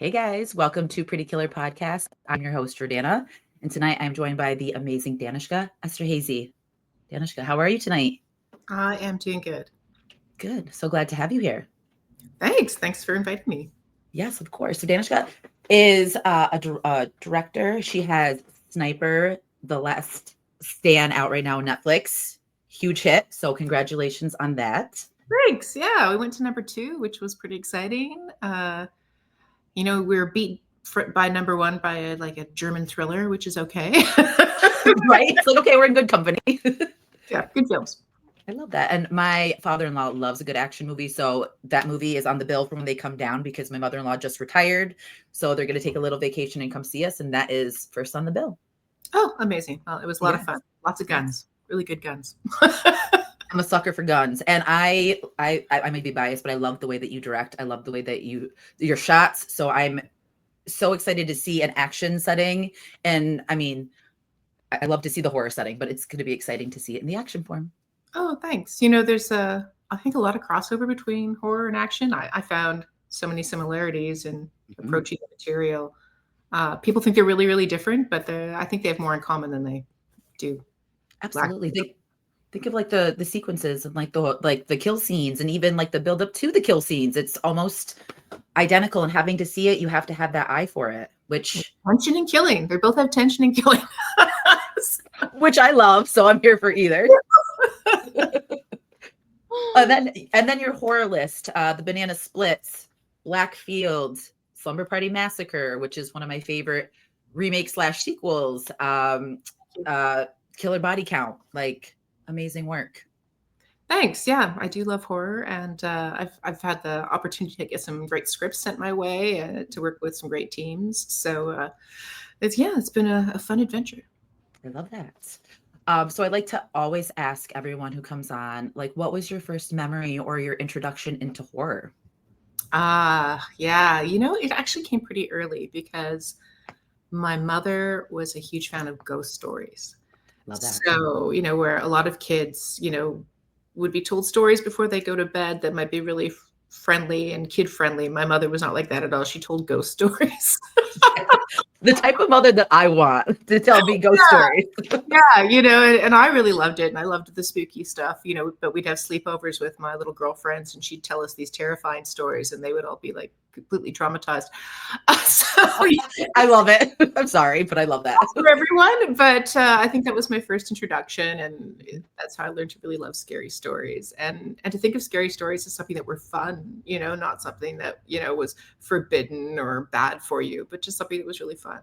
Hey guys, welcome to Pretty Killer Podcast. I'm your host, Jordana, and tonight I'm joined by the amazing Danishka Esterhazy. Danishka, how are you tonight? I am doing good. Good. So glad to have you here. Thanks. Thanks for inviting me. Yes, of course. So Danishka is a director. She has Sniper, The Last Stand out right now on Netflix. Huge hit. So congratulations on that. Thanks. Yeah, we went to number 2, which was pretty exciting. We were beat by number 1 by a German thriller, which is okay. Right? It's like, okay, we're in good company. Yeah, good films. I love that. And my father-in-law loves a good action movie. So that movie is on the bill for when they come down because my mother-in-law just retired. So they're going to take a little vacation and come see us. And that is first on the bill. Oh, amazing. Well, it was a lot of Yes. fun. Lots of guns. Really good guns. I'm a sucker for guns. And I may be biased, but I love the way that you direct. I love the way that your shots. So I'm so excited to see an action setting. And I mean, I love to see the horror setting, but it's going to be exciting to see it in the action form. Oh, thanks. There's I think a lot of crossover between horror and action. I found so many similarities in approaching the material. People think they're really, really different, but I think they have more in common than they do. Absolutely. Think of like the sequences and like the kill scenes and even like the build up to the kill scenes. It's almost identical, and having to see it, you have to have that eye for it, which Tension and killing. They both have tension and killing. I love. So I'm here for either. and then your horror list, the Banana Splits, Black Field, Slumber Party Massacre, which is one of my favorite remake/sequels, Killer Body Count, like amazing work. Thanks. Yeah, I do love horror, and I've had the opportunity to get some great scripts sent my way to work with some great teams. So it's been a fun adventure. I love that. So I'd like to always ask everyone who comes on, like, what was your first memory or your introduction into horror? Yeah. It actually came pretty early because my mother was a huge fan of ghost stories. Love that. So, where a lot of kids, would be told stories before they go to bed that might be really friendly and kid friendly. My mother was not like that at all. She told ghost stories. The type of mother that I want to tell me ghost stories. Yeah, and I really loved it. And I loved the spooky stuff, but we'd have sleepovers with my little girlfriends and she'd tell us these terrifying stories and they would all be like completely traumatized. I love it. I'm sorry, but I love that. For everyone. But I think that was my first introduction. And that's how I learned to really love scary stories and to think of scary stories as something that were fun, not something that, was forbidden or bad for you, but just something that was really fun.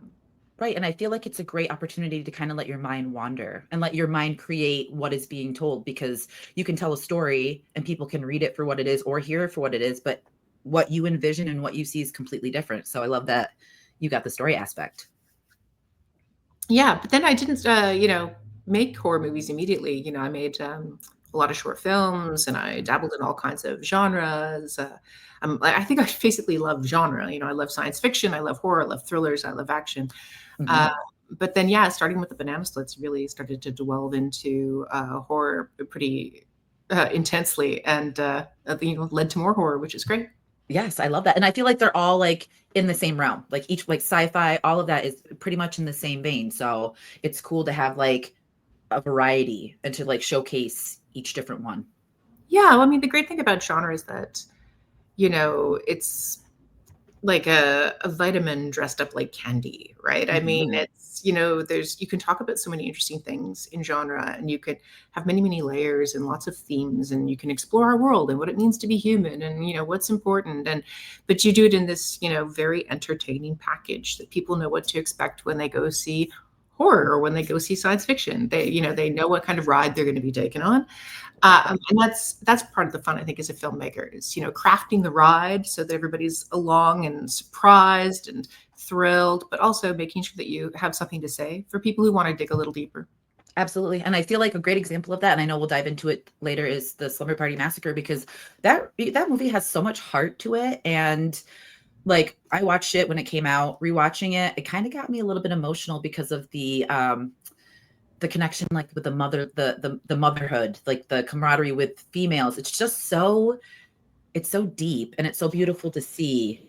Right. And I feel like it's a great opportunity to kind of let your mind wander and let your mind create what is being told, because you can tell a story and people can read it for what it is or hear it for what it is, but what you envision and what you see is completely different. So I love that you got the story aspect. Yeah, but then I didn't, make horror movies immediately. I made a lot of short films and I dabbled in all kinds of genres. I think I basically love genre. I love science fiction, I love horror, I love thrillers, I love action. Mm-hmm. But then, yeah, starting with the Banana Splits, really started to delve into horror pretty intensely, and led to more horror, which is great. Yes, I love that. And I feel like they're all like in the same realm, like each like sci-fi, all of that is pretty much in the same vein. So it's cool to have like a variety and to like showcase each different one. Yeah, well, I mean, the great thing about genre is that, it's like a vitamin dressed up like candy, right? I mean, it's, you can talk about so many interesting things in genre and you could have many, many layers and lots of themes and you can explore our world and what it means to be human and, what's important. But you do it in this, very entertaining package that people know what to expect when they go see horror or when they go see science fiction. They know what kind of ride they're going to be taken on. And that's part of the fun, I think, as a filmmaker is, crafting the ride so that everybody's along and surprised and thrilled, but also making sure that you have something to say for people who want to dig a little deeper. Absolutely. And I feel like a great example of that, and I know we'll dive into it later, is the Slumber Party Massacre, because that movie has so much heart to it. And like I watched it when it came out, rewatching it, it kind of got me a little bit emotional because of the connection, like with the mother, the motherhood, like the camaraderie with females. It's so deep and it's so beautiful to see.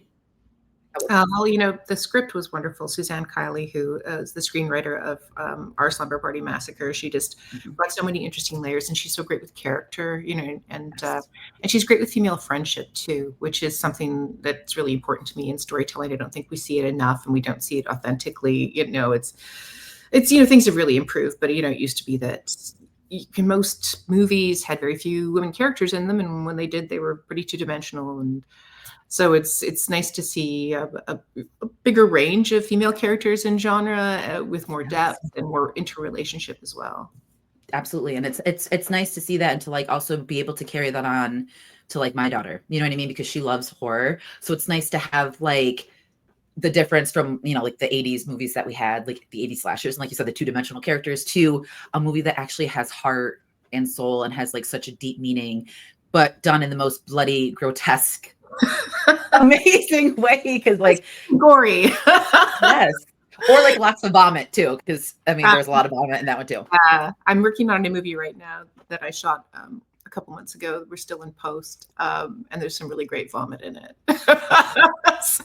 Well, the script was wonderful. Suzanne Kiley, who is the screenwriter of Our Slumber Party Massacre, she just Mhm. brought so many interesting layers, and she's so great with character, Yes. and she's great with female friendship too, which is something that's really important to me in storytelling. I don't think we see it enough, and we don't see it authentically. It's things have really improved, but it used to be that most movies had very few women characters in them, and when they did, they were pretty two-dimensional. And so it's nice to see a bigger range of female characters in genre with more Yes. depth and more interrelationship as well. Absolutely. And it's nice to see that and to like also be able to carry that on to like my daughter. You know what I mean? Because she loves horror. So it's nice to have like the difference from, like the 80s movies that we had, like the 80s slashers, and like you said, the two-dimensional characters, to a movie that actually has heart and soul and has like such a deep meaning, but done in the most bloody, grotesque, amazing way. Because like, Gory. yes. Or like lots of vomit too. Because I mean, there's a lot of vomit in that one too. I'm working on a movie right now that I shot a couple months ago. We're still in post, and there's some really great vomit in it.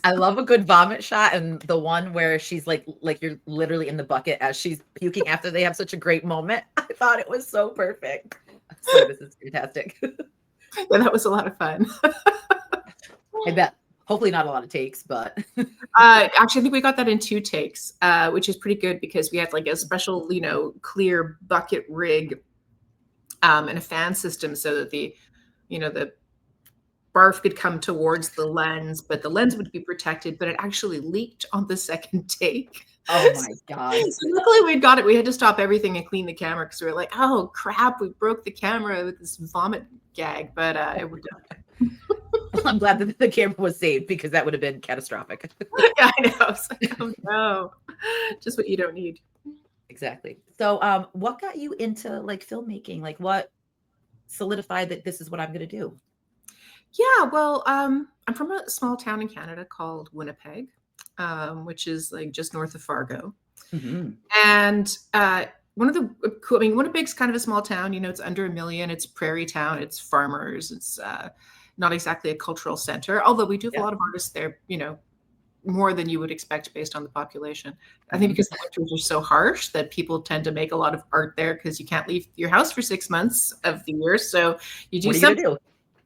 I love a good vomit shot, and the one where she's like you're literally in the bucket as she's puking after they have such a great moment. I thought it was so perfect. So this is fantastic. Yeah, that was a lot of fun. I bet. Hopefully not a lot of takes, but Actually, I think we got that in 2 takes, which is pretty good because we had like a special, clear bucket rig and a fan system so that the barf could come towards the lens, but the lens would be protected, but it actually leaked on the second take. oh my God. So luckily we got it. We had to stop everything and clean the camera because we were like, oh crap, we broke the camera with this vomit gag, but it would I'm glad that the camera was saved because that would have been catastrophic. yeah, I know. I was like, oh no, just what you don't need. Exactly. So what got you into like filmmaking? Like what solidified that this is what I'm gonna do? Yeah, well, I'm from a small town in Canada called Winnipeg, which is like just north of Fargo. Mhm. And one of the Winnipeg's kind of a small town. It's under 1 million. It's prairie town. It's farmers. It's not exactly a cultural center, although we do have a Yeah. lot of artists there. More than you would expect based on the population. I think Mhm. because the winters are so harsh that people tend to make a lot of art there because you can't leave your house for 6 months of the year. So you do What are you gonna something.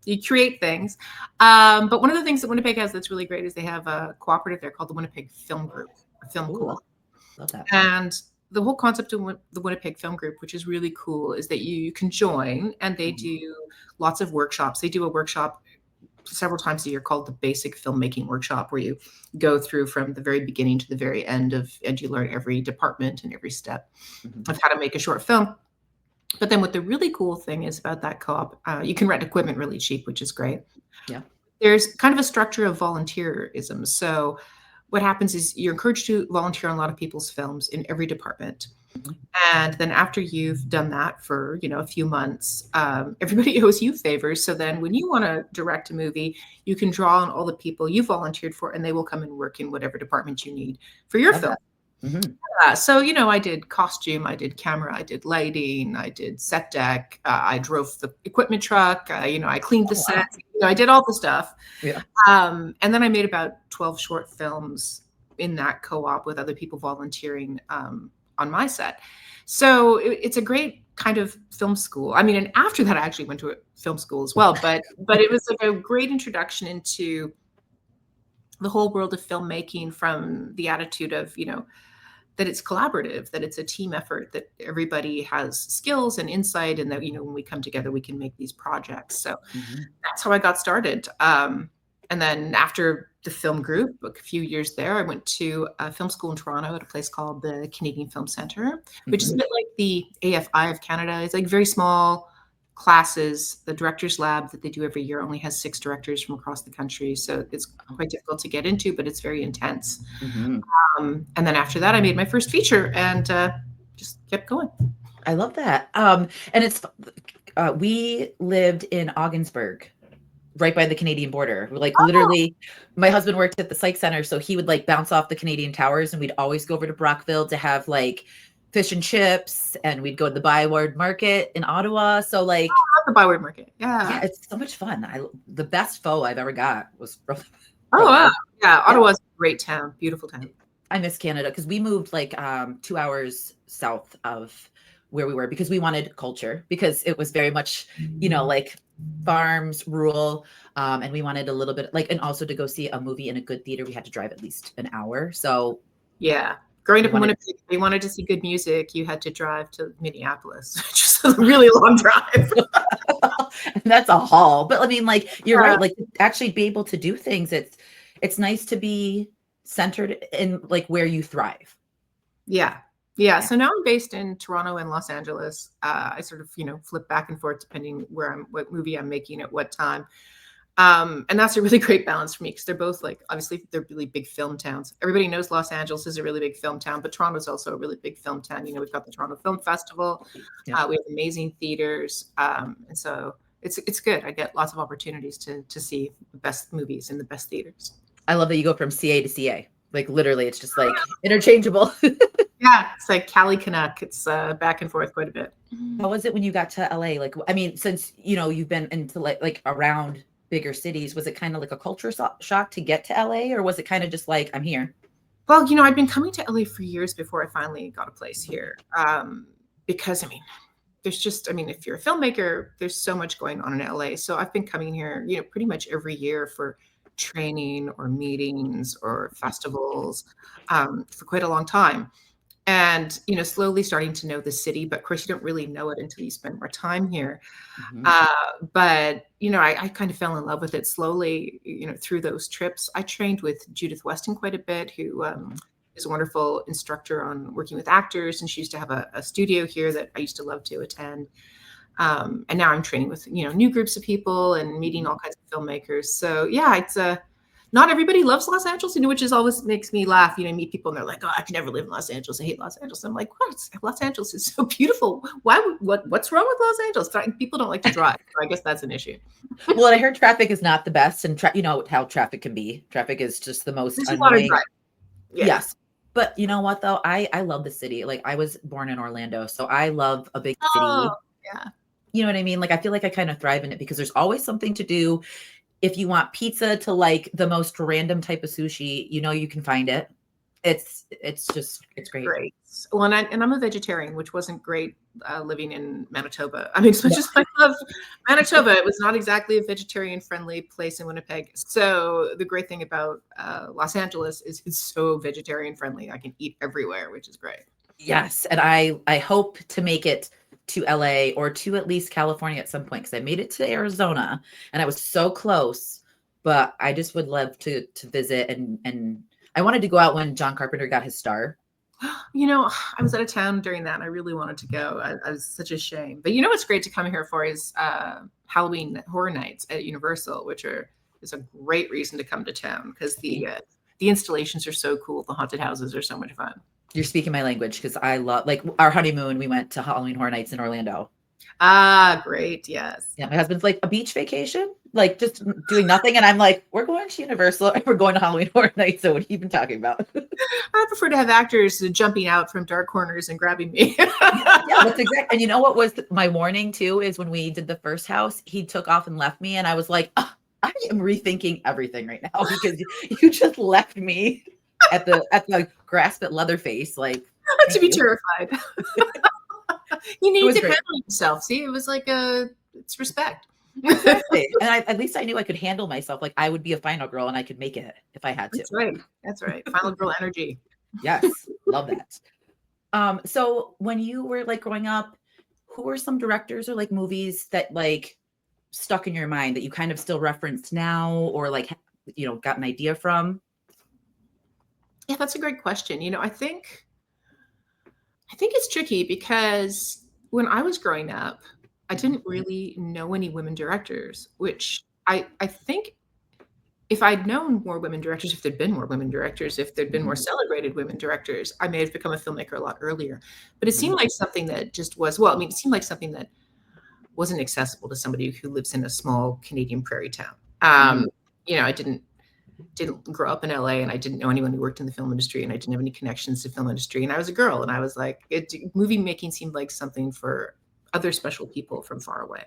do? You create things. But one of the things that Winnipeg has that's really great is they have a cooperative there called the Winnipeg Film Group, a film Ooh, co-op. love that. And the whole concept of the Winnipeg Film Group, which is really cool, is that you can join and they Mhm. do lots of workshops. They do a workshop several times a year called the Basic Filmmaking Workshop, where you go through from the very beginning to the very end and you learn every department and every step Mhm. of how to make a short film. But then what the really cool thing is about that co-op, you can rent equipment really cheap, which is great. Yeah. There's kind of a structure of volunteerism. So what happens is you're encouraged to volunteer on a lot of people's films in every department. Mhm. And then after you've done that for, a few months, everybody owes you favors. So then when you want to direct a movie, you can draw on all the people you volunteered for, and they will come and work in whatever department you need for your Love film. that. Mhm. So, I did costume, I did camera, I did lighting, I did set deck, I drove the equipment truck, I cleaned the Oh, wow. set, I did all the stuff. Yeah. And then I made about 12 short films in that co-op with other people volunteering on my set. So it's a great kind of film school. I mean, and after that, I actually went to a film school as well, but it was like a great introduction into the whole world of filmmaking from the attitude of, that it's collaborative, that it's a team effort, that everybody has skills and insight, and that, when we come together, we can make these projects. So Mhm. that's how I got started. And then after the film group, a few years there, I went to a film school in Toronto at a place called the Canadian Film Centre, which is a Mhm. bit like the AFI of Canada. It's like very small classes. The director's lab that they do every year only has 6 directors from across the country. So it's quite difficult to get into, but it's very intense. Mhm. And then after that, I made my first feature and just kept going. I love that. And we lived in Augsburg, right by the Canadian border. Like literally, my husband worked at the psych center, so he would like bounce off the Canadian towers, and we'd always go over to Brockville to have like fish and chips, and we'd go to the Byward Market in Ottawa. So like, At the Byward Market. yeah, Yeah. it's so much fun. The best pho I've ever got was from Oh, wow. Yeah, Yeah. Ottawa's a great town, beautiful town. I miss Canada because we moved like 2 hours south of where we were because we wanted culture because it was very much, like farms, rural, and we wanted a little bit like, and also to go see a movie in a good theater, we had to drive at least an hour. So Yeah. Growing we up in wanted, Winnipeg, if you wanted to see good music, you had to drive to Minneapolis, which is a really long drive. that's a haul. But I mean, like you're Yeah. right. Like to actually be able to do things. It's nice to be centered in like where you thrive. Yeah. Yeah. Yeah. So now I'm based in Toronto and Los Angeles. I sort of, flip back and forth depending what movie I'm making at what time. And that's a really great balance for me because they're both like, obviously, they're really big film towns. Everybody knows Los Angeles is a really big film town, but Toronto is also a really big film town. We've got the Toronto Film Festival. Yeah. We have amazing theaters. And so it's good. I get lots of opportunities to see the best movies in the best theaters. I love that you go from CA to CA. Like literally, it's just like interchangeable. Yeah, it's like Cali Canuck. It's back and forth quite a bit. How was it when you got to LA? Like, I mean, since you've been into like around bigger cities, was it kind of like a culture shock to get to LA, or was it kind of just like I'm here? Well, I've been coming to LA for years before I finally got a place here. Because there's just, if you're a filmmaker, there's so much going on in LA. So I've been coming here, pretty much every year for training or meetings or festivals for quite a long time. And, slowly starting to know the city, but of course you don't really know it until you spend more time here. Mm-hmm. But, I kind of fell in love with it slowly, through those trips. I trained with Judith Weston quite a bit, who is a wonderful instructor on working with actors. And she used to have a studio here that I used to love to attend. And now I'm training with, new groups of people and meeting all kinds of filmmakers. So yeah, it's not everybody loves Los Angeles, which is always makes me laugh. Meet people and they're like, "Oh, I can never live in Los Angeles. I hate Los Angeles." I'm like, "What? Los Angeles is so beautiful. What's wrong with Los Angeles?" People don't like to drive. So I guess that's an issue. Well, I heard traffic is not the best, and you know how traffic can be. Traffic is just the most There's a lot of annoying. drive. Yeah. Yes. But you know what though? I love the city. Like I was born in Orlando, so I love a big city. Yeah. You know what I mean? Like I feel like I kind of thrive in it because there's always something to do. If you want pizza to like the most random type of sushi, you can find it. It's great. Great. Well, and I'm a vegetarian, which wasn't great living in Manitoba. As much as I love Manitoba, it was not exactly a vegetarian-friendly place in Winnipeg. So the great thing about Los Angeles is it's so vegetarian-friendly. I can eat everywhere, which is great. Yes, and I hope to make it to LA or to at least California at some point because I made it to Arizona and I was so close, but I just would love to visit and I wanted to go out when John Carpenter got his star. I was out of town during that and I really wanted to go. I was such a shame. But what's great to come here for is Halloween Horror Nights at Universal, which is a great reason to come to town because the installations are so cool. The haunted houses are so much fun. You're speaking my language because I love like our honeymoon. We went to Halloween Horror Nights in Orlando. Ah, great. Yes. Yeah, my husband's like a beach vacation, like just doing nothing. And I'm like, we're going to Universal and we're going to Halloween Horror Nights. So what have you been talking about? I prefer to have actors jumping out from dark corners and grabbing me. Yeah, that's exactly. And you know what was my warning too is when we did the first house, he took off and left me. And I was like, oh, I am rethinking everything right now because you just left me at the grasp at Leatherface. Like, to be terrified. You need to great. handle yourself. See, it was like it's respect. Exactly. And at least I knew I could handle myself. Like I would be a final girl and I could make it if I had to. That's right. Final girl energy. Yes. Love that. So when you were like growing up, who were some directors or like movies that like stuck in your mind that you kind of still reference now or like, got an idea from? Yeah, that's a great question. I think it's tricky because when I was growing up, I didn't really know any women directors, which I think if I'd known more women directors, if there'd been more women directors, if there'd been more celebrated women directors, I may have become a filmmaker a lot earlier. But it seemed like something that just was, it seemed like something that wasn't accessible to somebody who lives in a small Canadian prairie town. I didn't grow up in LA and I didn't know anyone who worked in the film industry and I didn't have any connections to film industry. And I was a girl and I was like, movie making seemed like something for other special people from far away.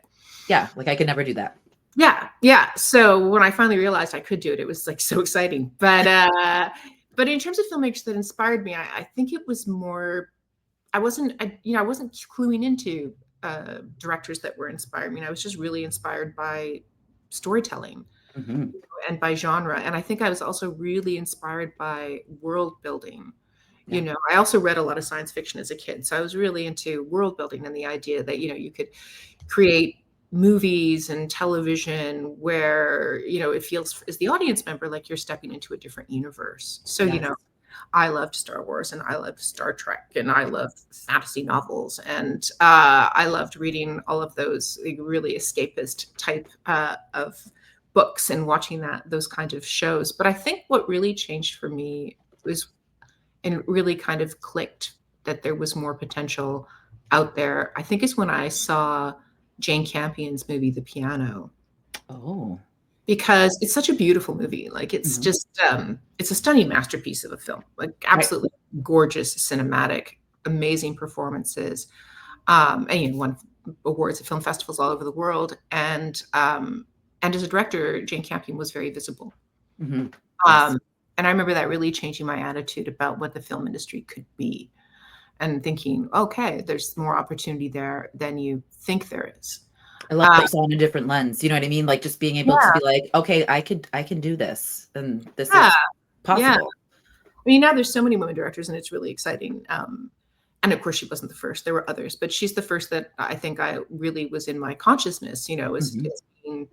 Yeah. Like I could never do that. Yeah, yeah. So when I finally realized I could do it, it was like so exciting. But in terms of filmmakers that inspired me, I think it was more. I wasn't cluing into directors that were inspired me. I was just really inspired by storytelling Hmm. and by genre. And I think I was also really inspired by world building. Yeah. I also read a lot of science fiction as a kid, so I was really into world building and the idea that you could create movies and television where it feels as the audience member like you're stepping into a different universe. So Yes. I loved Star Wars and I loved Star Trek and I loved fantasy novels and I loved reading all of those like, really escapist type of books and watching those kinds of shows. But I think what really changed for me was and it really kind of clicked that there was more potential out there. I think is when I saw Jane Campion's movie The Piano Oh. because it's such a beautiful movie. Like it's Mhm. just it's a stunning masterpiece of a film. Like Right. absolutely gorgeous, cinematic, amazing performances. And won awards at film festivals all over the world. And as a director, Jane Campion was very visible. Hmm. Yes. Um, and I remember that really changing my attitude about what the film industry could be and thinking, okay, there's more opportunity there than you think there is. I love Uh, that you saw in a different lens. You know what I mean? Like just being able to yeah, be like, okay, I can do this, and this yeah, is yeah. possible. I mean, now there's so many women directors, and it's really exciting. And of course, she wasn't the first. There were others, but she's the first that I think I really was in my consciousness. Hmm. As being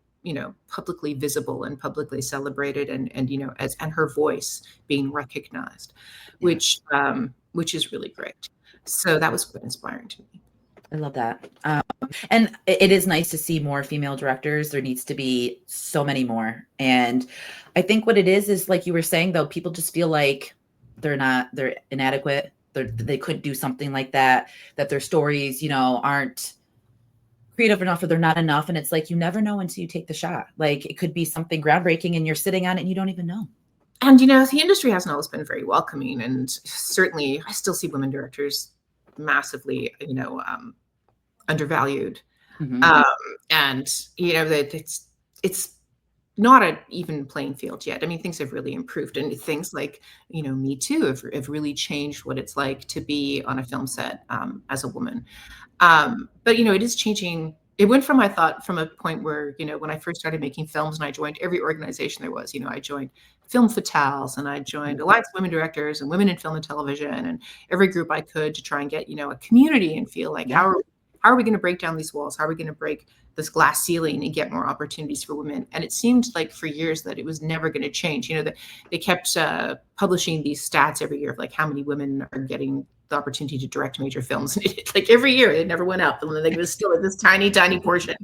publicly visible and publicly celebrated, and as and her voice being recognized, Yes. which is really great. So that was quite inspiring to me. I love that. And it is nice to see more female directors. There needs to be so many more. And I think what it is like you were saying, though, people just feel like they're inadequate. They could do something like that, that their stories, aren't creative enough or they're not enough. And it's like, you never know until you take the shot. Like it could be something groundbreaking and you're sitting on it and you don't even know. And the industry hasn't always been very welcoming, and certainly I still see women directors massively, undervalued. Hmm. Um, and that it's not an even playing field yet. I mean, things have really improved, and things like Me Too have really changed what it's like to be on a film set as a woman. But it is changing. It went from I thought from a point where when I first started making films and I joined every organization there was. I joined Film Fatales and I joined Alliance of Women Directors and Women in Film and Television and every group I could to try and get a community and feel like Yeah. how are we going to break down these walls? How are we going to break this glass ceiling and get more opportunities for women? And it seemed like for years that it was never going to change. That they kept publishing these stats every year of like how many women are getting the opportunity to direct major films. And like every year, it never went up. And it was still at this tiny, tiny portion.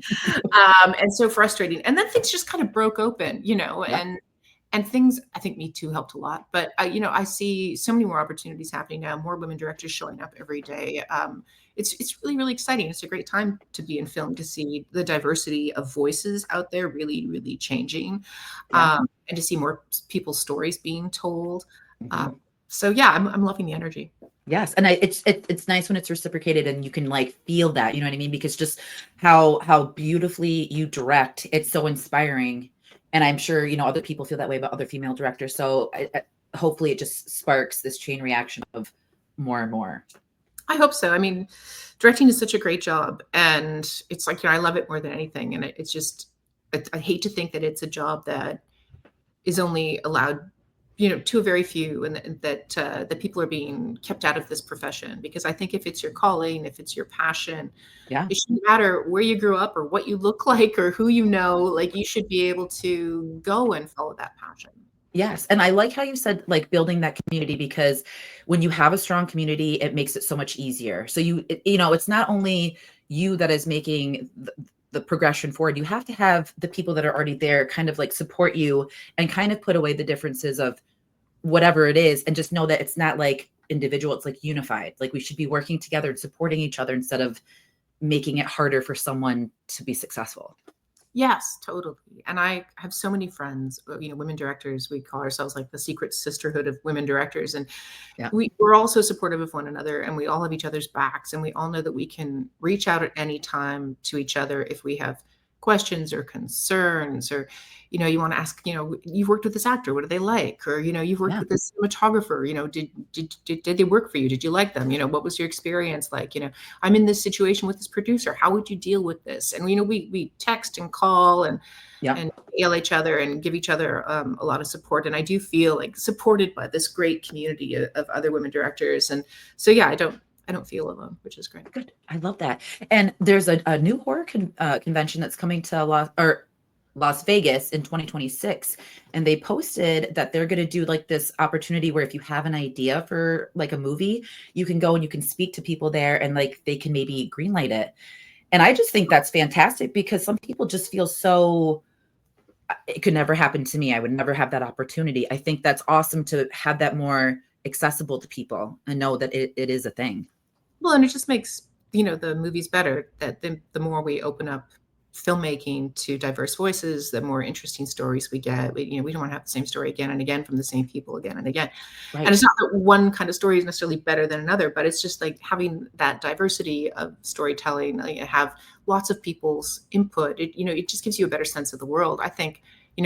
And so frustrating. And then things just kind of broke open, Yeah. and things, I think Me Too helped a lot. But, I see so many more opportunities happening now, more women directors showing up every day. It's really, really exciting. It's a great time to be in film to see the diversity of voices out there really, really changing, Yeah. and to see more people's stories being told. Hmm. Uh, so yeah, I'm loving the energy. Yes, and it's nice when it's reciprocated and you can like feel that, you know what I mean? Because just how beautifully you direct, it's so inspiring, and I'm sure other people feel that way about other female directors. So hopefully it just sparks this chain reaction of more and more. I hope so. I mean, directing is such a great job, and it's like I love it more than anything. And it's just I hate to think that it's a job that is only allowed, to a very few, and that people are being kept out of this profession. Because I think if it's your calling, if it's your passion, Yeah. it shouldn't matter where you grew up or what you look like or who you know. Like you should be able to go and follow that passion. Yes, and I like how you said like building that community, because when you have a strong community, it makes it so much easier. So it's not only you that is making the progression forward. You have to have the people that are already there kind of like support you and kind of put away the differences of whatever it is, and just know that it's not like individual, it's like unified. Like we should be working together and supporting each other instead of making it harder for someone to be successful. Yes, totally. And I have so many friends, women directors. We call ourselves like the secret sisterhood of women directors. And Yeah. we're all so supportive of one another and we all have each other's backs. And we all know that we can reach out at any time to each other if we have questions or concerns, or, you want to ask, you've worked with this actor, what do they like? Or, you've worked Yeah. with this cinematographer, did they work for you? Did you like them? What was your experience like? I'm in this situation with this producer. How would you deal with this? And, we text and call Yeah. and email each other and give each other a lot of support. And I do feel like supported by this great community of other women directors. And so, yeah, I don't feel alone, which is great. Good. I love that. And there's a new horror convention that's coming to Las Vegas in 2026. And they posted that they're going to do like this opportunity where if you have an idea for like a movie, you can go and you can speak to people there and like they can maybe greenlight it. And I just think that's fantastic because some people just feel so, it could never happen to me. I would never have that opportunity. I think that's awesome to have that more accessible to people and know that it is a thing. Well, and it just makes, the movies better, that the more we open up filmmaking to diverse voices, the more interesting stories we get. We don't want to have the same story again and again from the same people again and again. Right. And it's not that one kind of story is necessarily better than another, but it's just like having that diversity of storytelling, like have lots of people's input. It just gives you a better sense of the world. I think,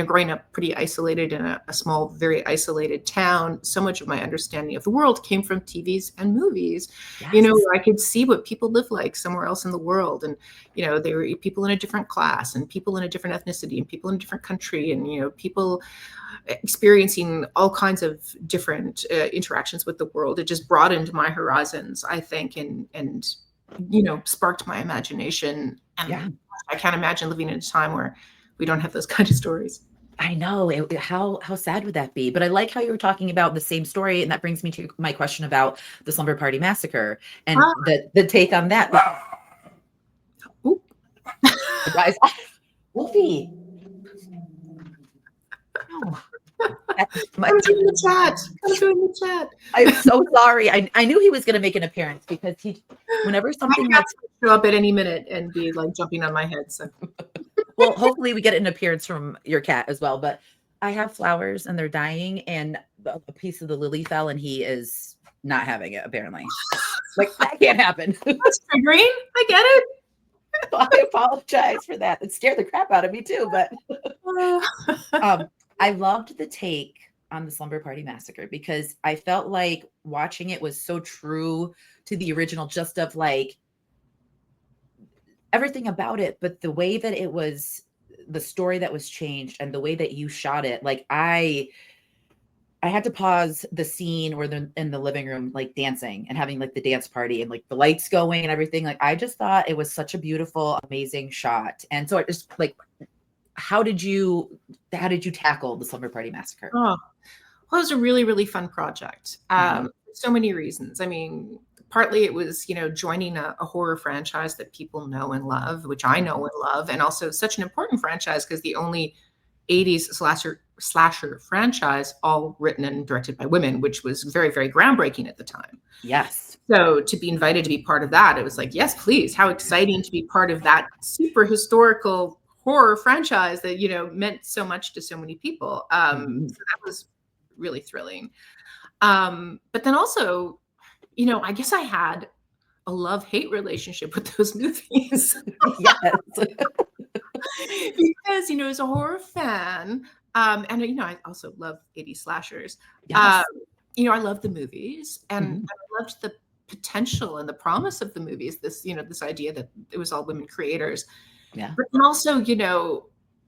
growing up pretty isolated in a small, very isolated town, so much of my understanding of the world came from TVs and movies. Yes. I could see what people live like somewhere else in the world. And, they were people in a different class and people in a different ethnicity and people in a different country and, people experiencing all kinds of different interactions with the world. It just broadened my horizons, I think, and sparked my imagination. And Yeah. I can't imagine living in a time where we don't have those kind of stories. I know. How sad would that be? But I like how you were talking about the same story, and that brings me to my question about the Slumber Party Massacre and the take on that. Oop. Guys, Wolfie. Oh, Come to the chat. Come to the chat. I'm so sorry. I knew he was going to make an appearance because whenever something like show up at any minute and be like jumping on my head. So. Well, hopefully we get an appearance from your cat as well. But I have flowers and they're dying, and a piece of the lily fell, and he is not having it apparently. Like that can't happen. That's triggering. I get it. I apologize for that. It scared the crap out of me too. But I loved the take on the Slumber Party Massacre because I felt like watching it was so true to the original, just of like everything about it, but the way that it was, the story that was changed and the way that you shot it, like I had to pause the scene where they're in the living room, like dancing and having like the dance party and like the lights going and everything. Like I just thought it was such a beautiful, amazing shot. And so it just like, how did you tackle the Slumber Party Massacre? Oh, well, it was a really, really fun project. So many reasons. I mean, partly it was, joining a horror franchise that people know and love, which I know and love, and also such an important franchise because the only 80s slasher franchise all written and directed by women, which was very, very groundbreaking at the time. Yes. So to be invited to be part of that, it was like, yes, please. How exciting to be part of that super historical horror franchise that, meant so much to so many people. So that was really thrilling. But then also, I guess I had a love-hate relationship with those movies. Yes. Because, as a horror fan, and, I also love 80s slashers. Yes. I love the movies and I loved the potential and the promise of the movies. This, this idea that it was all women creators. Yeah. But then also,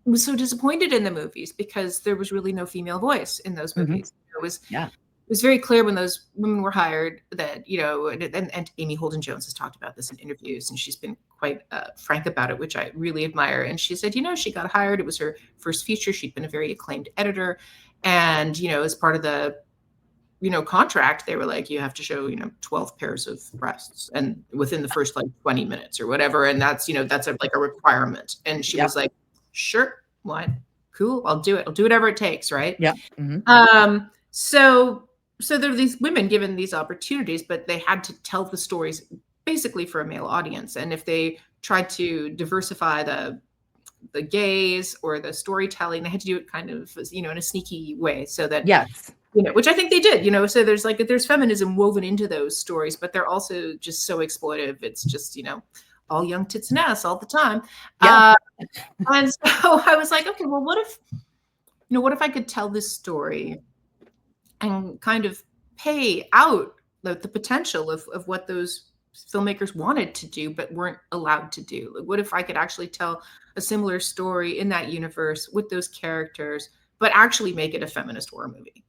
was so disappointed in the movies because there was really no female voice in those movies. It was very clear when those women were hired that, and Amy Holden Jones has talked about this in interviews, and she's been quite frank about it, which I really admire. And she said, she got hired. It was her first feature. She'd been a very acclaimed editor. And, as part of the, contract, they were like, you have to show, 12 pairs of breasts and within the first like 20 minutes or whatever. And that's, that's like a requirement. And she was like, sure, what? Cool. I'll do it. I'll do whatever it takes. Right. Yeah. So there are these women given these opportunities, but they had to tell the stories basically for a male audience. And if they tried to diversify the gaze or the storytelling, they had to do it kind of, in a sneaky way so that, which I think they did, so there's feminism woven into those stories, but they're also just so exploitive. It's just, all young tits and ass all the time. Yeah. And so I was like, okay, well, what if I could tell this story and kind of pay out the potential of what those filmmakers wanted to do but weren't allowed to do? Like, what if I could actually tell a similar story in that universe with those characters, but actually make it a feminist horror movie?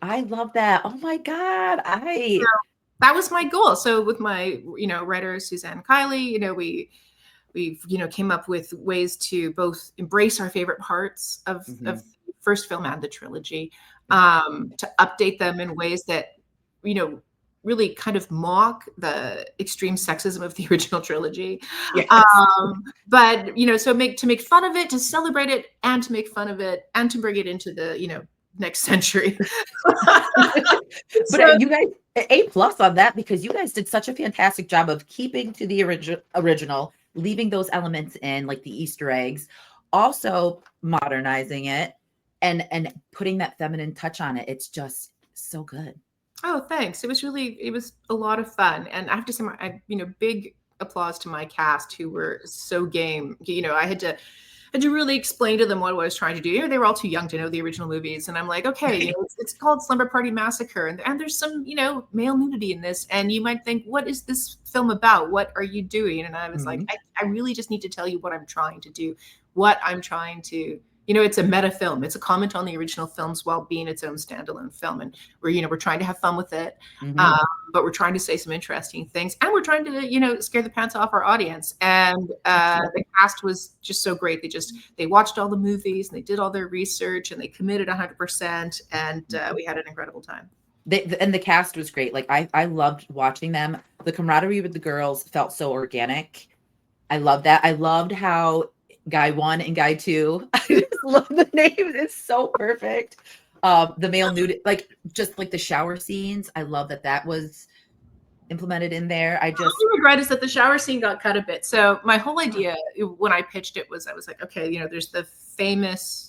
I love that. Oh my God. So that was my goal. So with my, writer Suzanne Kiley, we came up with ways to both embrace our favorite parts of the first film and the trilogy, to update them in ways that really kind of mock the extreme sexism of the original trilogy. Yes. But so to make fun of it, to celebrate it, and to make fun of it, and to bring it into the next century. But you guys, A+ on that, because you guys did such a fantastic job of keeping to the original, leaving those elements in, like the Easter eggs, also modernizing it and putting that feminine touch on it. It's just so good. Oh, thanks. It was a lot of fun. And I have to say, big applause to my cast, who were so game. I had to really explain to them what I was trying to do. They were all too young to know the original movies. And I'm like, okay, it's called Slumber Party Massacre. And there's some, male nudity in this. And you might think, what is this film about? What are you doing? And I was like, I really just need to tell you what I'm trying to do, it's a meta film. It's a comment on the original films while being its own standalone film. And we're trying to have fun with it. But we're trying to say some interesting things. And we're trying to, scare the pants off our audience. And the cast was just so great. They watched all the movies and they did all their research and they committed 100%. And we had an incredible time. And the cast was great. Like I loved watching them. The camaraderie with the girls felt so organic. I love that. I loved how Guy 1 and Guy 2, I just love the names. It's so perfect. The male nude, like just like the shower scenes. I love that was implemented in there. The only regret is that the shower scene got cut a bit. So my whole idea when I pitched it was, I was like, okay, there's the famous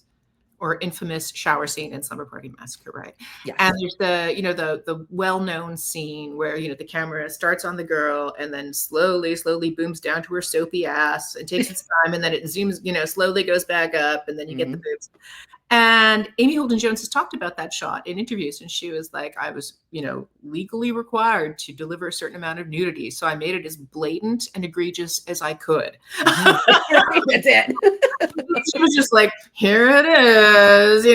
or infamous shower scene in Slumber Party Massacre, right? Yes. And there's the well-known scene where the camera starts on the girl and then slowly booms down to her soapy ass and takes its time, and then it zooms, slowly goes back up, and then you get the boobs. And Amy Holden-Jones has talked about that shot in interviews, and she was like, I was, legally required to deliver a certain amount of nudity, so I made it as blatant and egregious as I could. That's it. She was just like, here it is,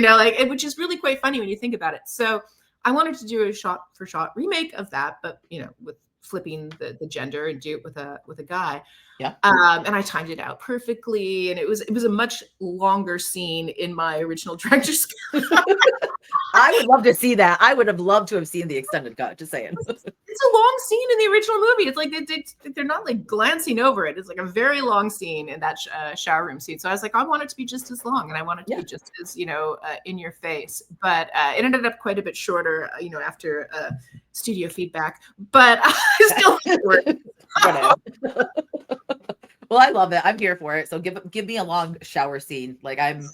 which is really quite funny when you think about it. So I wanted to do a shot-for-shot remake of that, but with flipping the gender and do it with a guy. Yeah. And I timed it out perfectly, and it was a much longer scene in my original director's cut. I would love to see that. I would have loved to have seen the extended cut, just saying. It's a long scene in the original movie. It's like they're not like glancing over it. It's like a very long scene in that shower room scene. So I was like, I want it to be just as long, and I want it to be just as in your face. But it ended up quite a bit shorter, after studio feedback. But I still Well, I love it. I'm here for it. So give me a long shower scene. Like and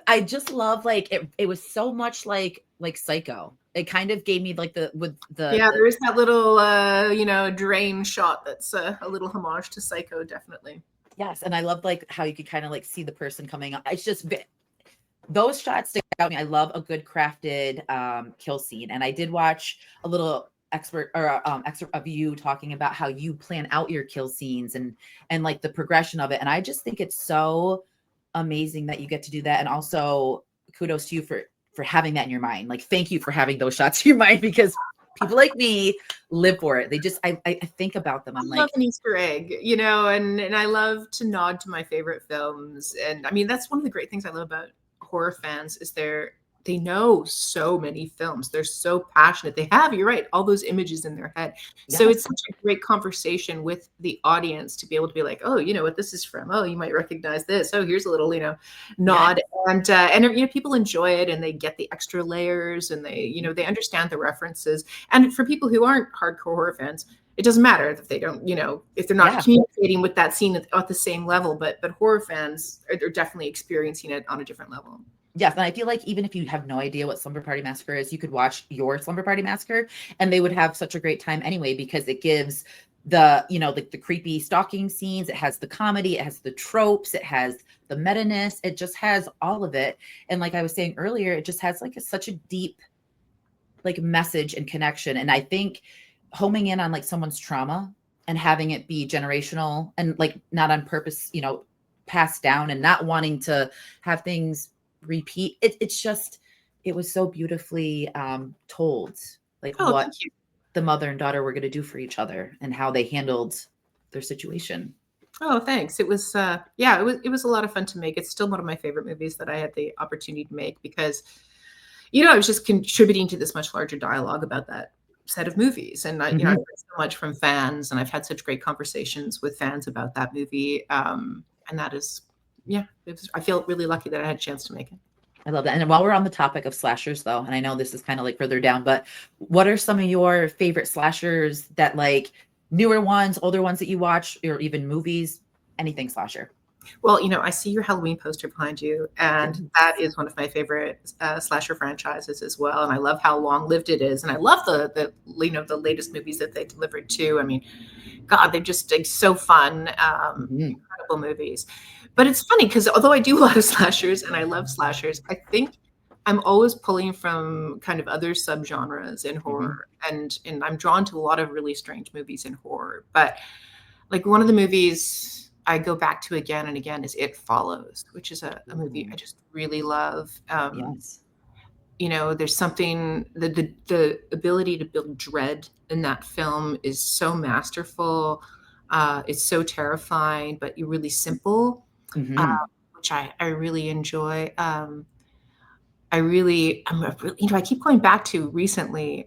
I just love, like, it was so much like Psycho. It kind of gave me like there's that little drain shot that's a little homage to Psycho, definitely. Yes, and I love like how you could kind of like see the person coming up. It's just those shots stick out to me. I love a good crafted kill scene, and I did watch a little excerpt of you talking about how you plan out your kill scenes and like the progression of it, and I just think it's so amazing that you get to do that. And also kudos to you for having that in your mind. Like, thank you for having those shots in your mind, because people like me live for it. They just I think about them. I love an Easter egg, and I love to nod to my favorite films. And I mean, that's one of the great things I love about horror fans is they know so many films. They're so passionate. They have, you're right, all those images in their head. Yes. So it's such a great conversation with the audience to be able to be like, oh, you know what this is from? Oh, you might recognize this. Oh, here's a little, nod. Yes. And people enjoy it, and they get the extra layers, and they understand the references. And for people who aren't hardcore horror fans, it doesn't matter if they don't, if they're not communicating with that scene at the same level, but horror fans are definitely experiencing it on a different level. Yes, and I feel like even if you have no idea what Slumber Party Massacre is, you could watch your Slumber Party Massacre, and they would have such a great time anyway, because it gives the, you know, like the creepy stalking scenes, it has the comedy, it has the tropes, it has the meta-ness, it just has all of it. And like I was saying earlier, it just has like such a deep like message and connection. And I think homing in on like someone's trauma and having it be generational and like not on purpose, you know, passed down and not wanting to have things repeat. It's just, it was so beautifully told, like Oh, what thank you. the mother and daughter were going to do for each other and how they handled their situation. Oh, thanks. It was yeah, it was a lot of fun to make. It's still one of my favorite movies that I had the opportunity to make because I was just contributing to this much larger dialogue about that set of movies. And I've Mhm. heard so much from fans, and I've had such great conversations with fans about that movie. And that is, yeah, I feel really lucky that I had a chance to make it. I love that. And while we're on the topic of slashers, though, and I know this is kind of like further down, but what are some of your favorite slashers that like newer ones, older ones that you watch, or even movies, anything slasher? Well, I see your Halloween poster behind you, and that Yes. is one of my favorite slasher franchises as well. And I love how long lived it is, and I love the latest movies that they delivered too. I mean, God, they're just like so fun, Mhm. incredible movies. But it's funny because although I do a lot of slashers and I love slashers, I think I'm always pulling from kind of other subgenres in Mhm. horror, and I'm drawn to a lot of really strange movies in horror. But like one of the movies I go back to again and again is It Follows, which is a movie I Ooh, just really love. yes. There's something the ability to build dread in that film is so masterful. It's so terrifying, but you're really simple, uh, Mhm. which I really enjoy. I keep going back to recently.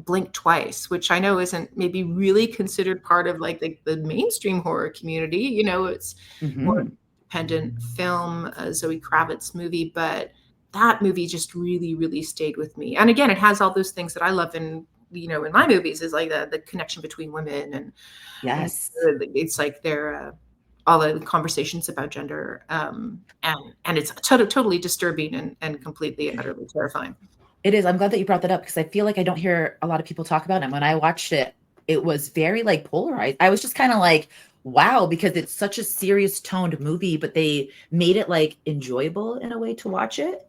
Blink Twice, which I know isn't maybe really considered part of like the mainstream horror community. It's more Mhm. independent film, a Zoe Kravitz movie, but that movie just really, really stayed with me. And again, it has all those things that I love in my movies is like the connection between women and Yes. it's like they're all the conversations about gender, and it's totally disturbing and completely and utterly terrifying. It is. I'm glad that you brought that up because I feel like I don't hear a lot of people talk about it. And when I watched it, it was very like polarized. I was just kind of like, wow, because it's such a serious toned movie, but they made it like enjoyable in a way to watch it,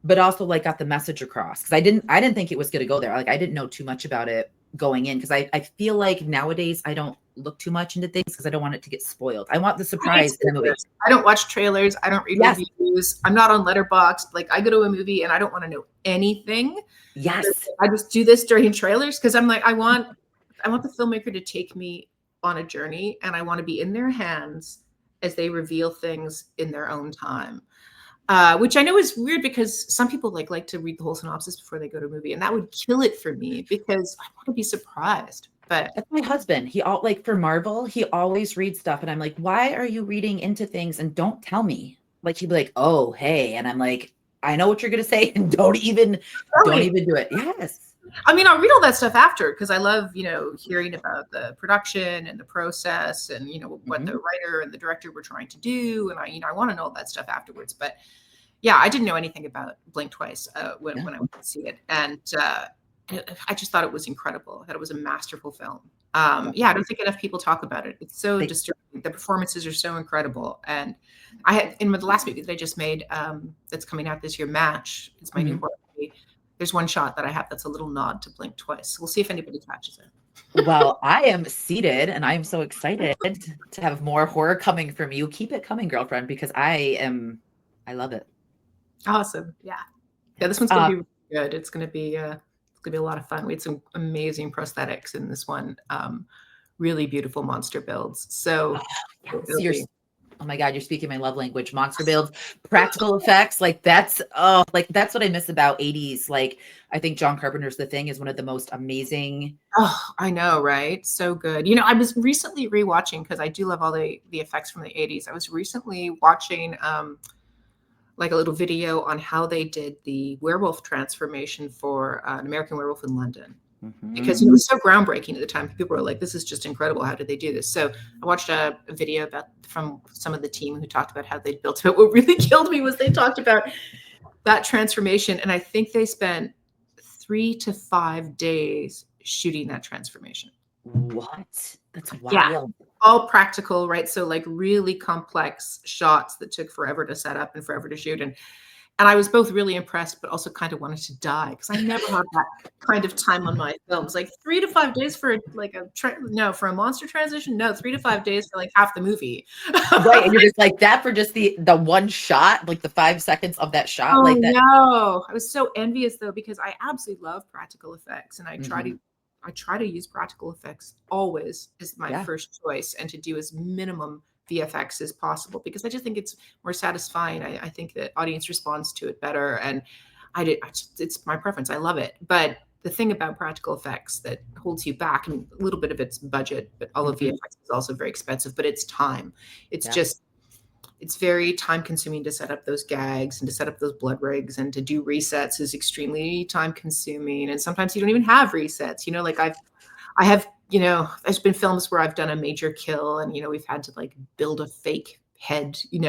but also like got the message across. Because I didn't think it was gonna go there. Like I didn't know too much about it going in because I feel like nowadays I don't look too much into things because I don't want it to get spoiled. I want the I hate surprise in a movie. spoilers. I don't watch trailers. I don't read Yes. reviews. I'm not on Letterboxd. Like I go to a movie and I don't want to know anything. Yes. I just do this during trailers because I'm like, I want the filmmaker to take me on a journey, and I want to be in their hands as they reveal things in their own time. Which I know is weird because some people like to read the whole synopsis before they go to a movie, and that would kill it for me because I want to be surprised. But That's my husband. He all like for Marvel, he always reads stuff and I'm like, "Why are you reading into things and don't tell me?" Like he'd be like, "Oh, hey." And I'm like, "I know what you're going to say and tell don't me, even do it." Yes. I mean, I'll read all that stuff after because I love, hearing about the production and the process and, what the Mhm. writer and the director were trying to do. And I want to know all that stuff afterwards. But yeah, I didn't know anything about Blink Twice when I went to see it. And I just thought it was incredible. I thought it was a masterful film. Yeah. Yeah, I don't think enough people talk about it. It's so They disturbing. The performances are so incredible. And I had in the last movie that I just made that's coming out this year, Match. It's my new Mhm. horror movie. There's one shot that I have that's a little nod to Blink Twice. We'll see if anybody catches it. Well, I am seated and I am so excited to have more horror coming from you. Keep it coming, girlfriend, because I love it. Awesome. Yeah. Yeah, this Yes. one's gonna be really good. It's gonna be a lot of fun. We had some amazing prosthetics in this one. Really beautiful monster builds. Oh, So yes. it'll be Oh my God, you're speaking my love language. Monster builds, practical effects, like that's what I miss about 80s. Like I think John Carpenter's The Thing is one of the most amazing. oh, I know, right? So good. I was recently rewatching because I do love all the effects from the 80s. I was recently watching like a little video on how they did the werewolf transformation for an American Werewolf in London. Because Mhm. it was so groundbreaking at the time. People were like, "This is just incredible. How did they do this?" So I watched a video about from some of the team who talked about how they built it. What really killed me was they talked about that transformation, and I think they spent 3 to 5 days shooting that transformation. What? That's Yeah, wild. all practical, right? So like really complex shots that took forever to set up and forever to shoot. And I was both really impressed, but also kind of wanted to die because I never had that kind of time on my films. Like 3 to 5 days for like no, for a monster transition. No, 3 to 5 days for like half the movie. Right. And you're just like that for just the one shot, like the 5 seconds of that shot, Oh like that. no. I was so envious though, because I absolutely love practical effects and Mhm. I try to use practical effects always as my Yeah. first choice and to do as minimum VFX as possible because I just think it's more satisfying. I think that audience responds to it better. And it's my preference. I love it. But the thing about practical effects that holds you back, and a little bit of it's budget, but all of Mhm. VFX is also very expensive, but it's time. It's Yeah. just it's very time consuming to set up those gags and to set up those blood rigs, and to do resets is extremely time consuming. And sometimes you don't even have resets. Like I have, there's been films where I've done a major kill and, we've had to like build a fake head, and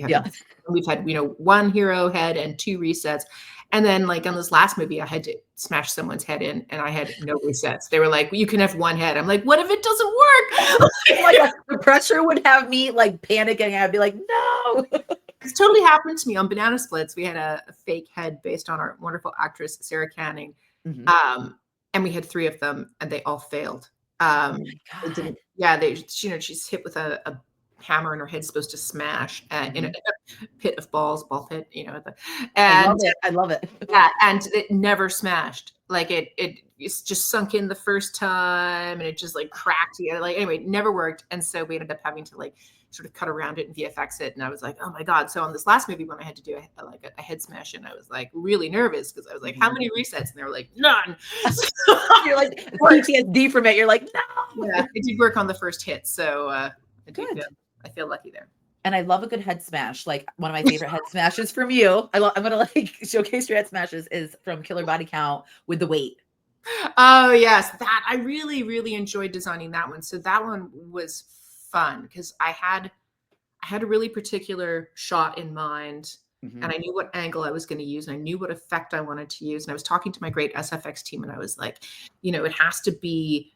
Yeah. we've had, one hero head and two resets. And then like on this last movie, I had to smash someone's head in and I had no resets. They were like, well, you can have one head. I'm like, what if it doesn't work? Oh my God. The pressure would have me like panicking. I'd be like, no. It's totally happened to me on Banana Splits. We had a fake head based on our wonderful actress, Sarah Canning. Mhm. Um, and we had three of them and they all failed. Oh my They God. didn't, yeah, she's hit with a hammer and her head's supposed to smash in Mhm. a pit of balls, ball pit, I love and it. I love it. yeah, and it never smashed. Like it's just sunk in the first time and it just like cracked. Yeah, like anyway, it never worked. And so we ended up having to like sort of cut around it and VFX it. And I was like, oh my God. So on this last movie, when I had to do a head smash, and I was like really nervous because I was like, how Mhm. many resets? And they were like, none. You're like Worked. PTSD from it. You're like, Yeah, no. it did work on the first hit. So Good. I feel lucky there. And I love a good head smash. Like one of my favorite head smashes from you. I'm gonna like showcase your head smashes is from Killer Body Count with the weight. Oh yes, that I really, really enjoyed designing that one. So that one was fun because I had a really particular shot in mind and Mhm. I knew what angle I was going to use and I knew what effect I wanted to use. And I was talking to my great SFX team and I was like, it has to be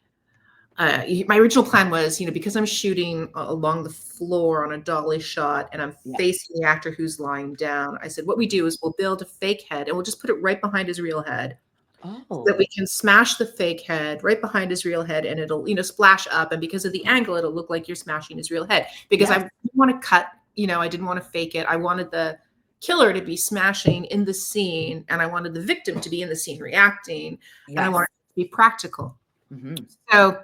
my original plan was, because I'm shooting along the floor on a dolly shot and I'm Yeah. facing the actor who's lying down. I said, what we do is we'll build a fake head and we'll just put it right behind his real head so that Oh. we can smash the fake head right behind his real head and it'll, splash up. And because of the angle, it'll look like you're smashing his real head because I Yes. didn't want to cut, I didn't want to fake it. I wanted the killer to be smashing in the scene and I wanted the victim to be in the scene reacting and I wanted Yes. it to be practical. Mhm. So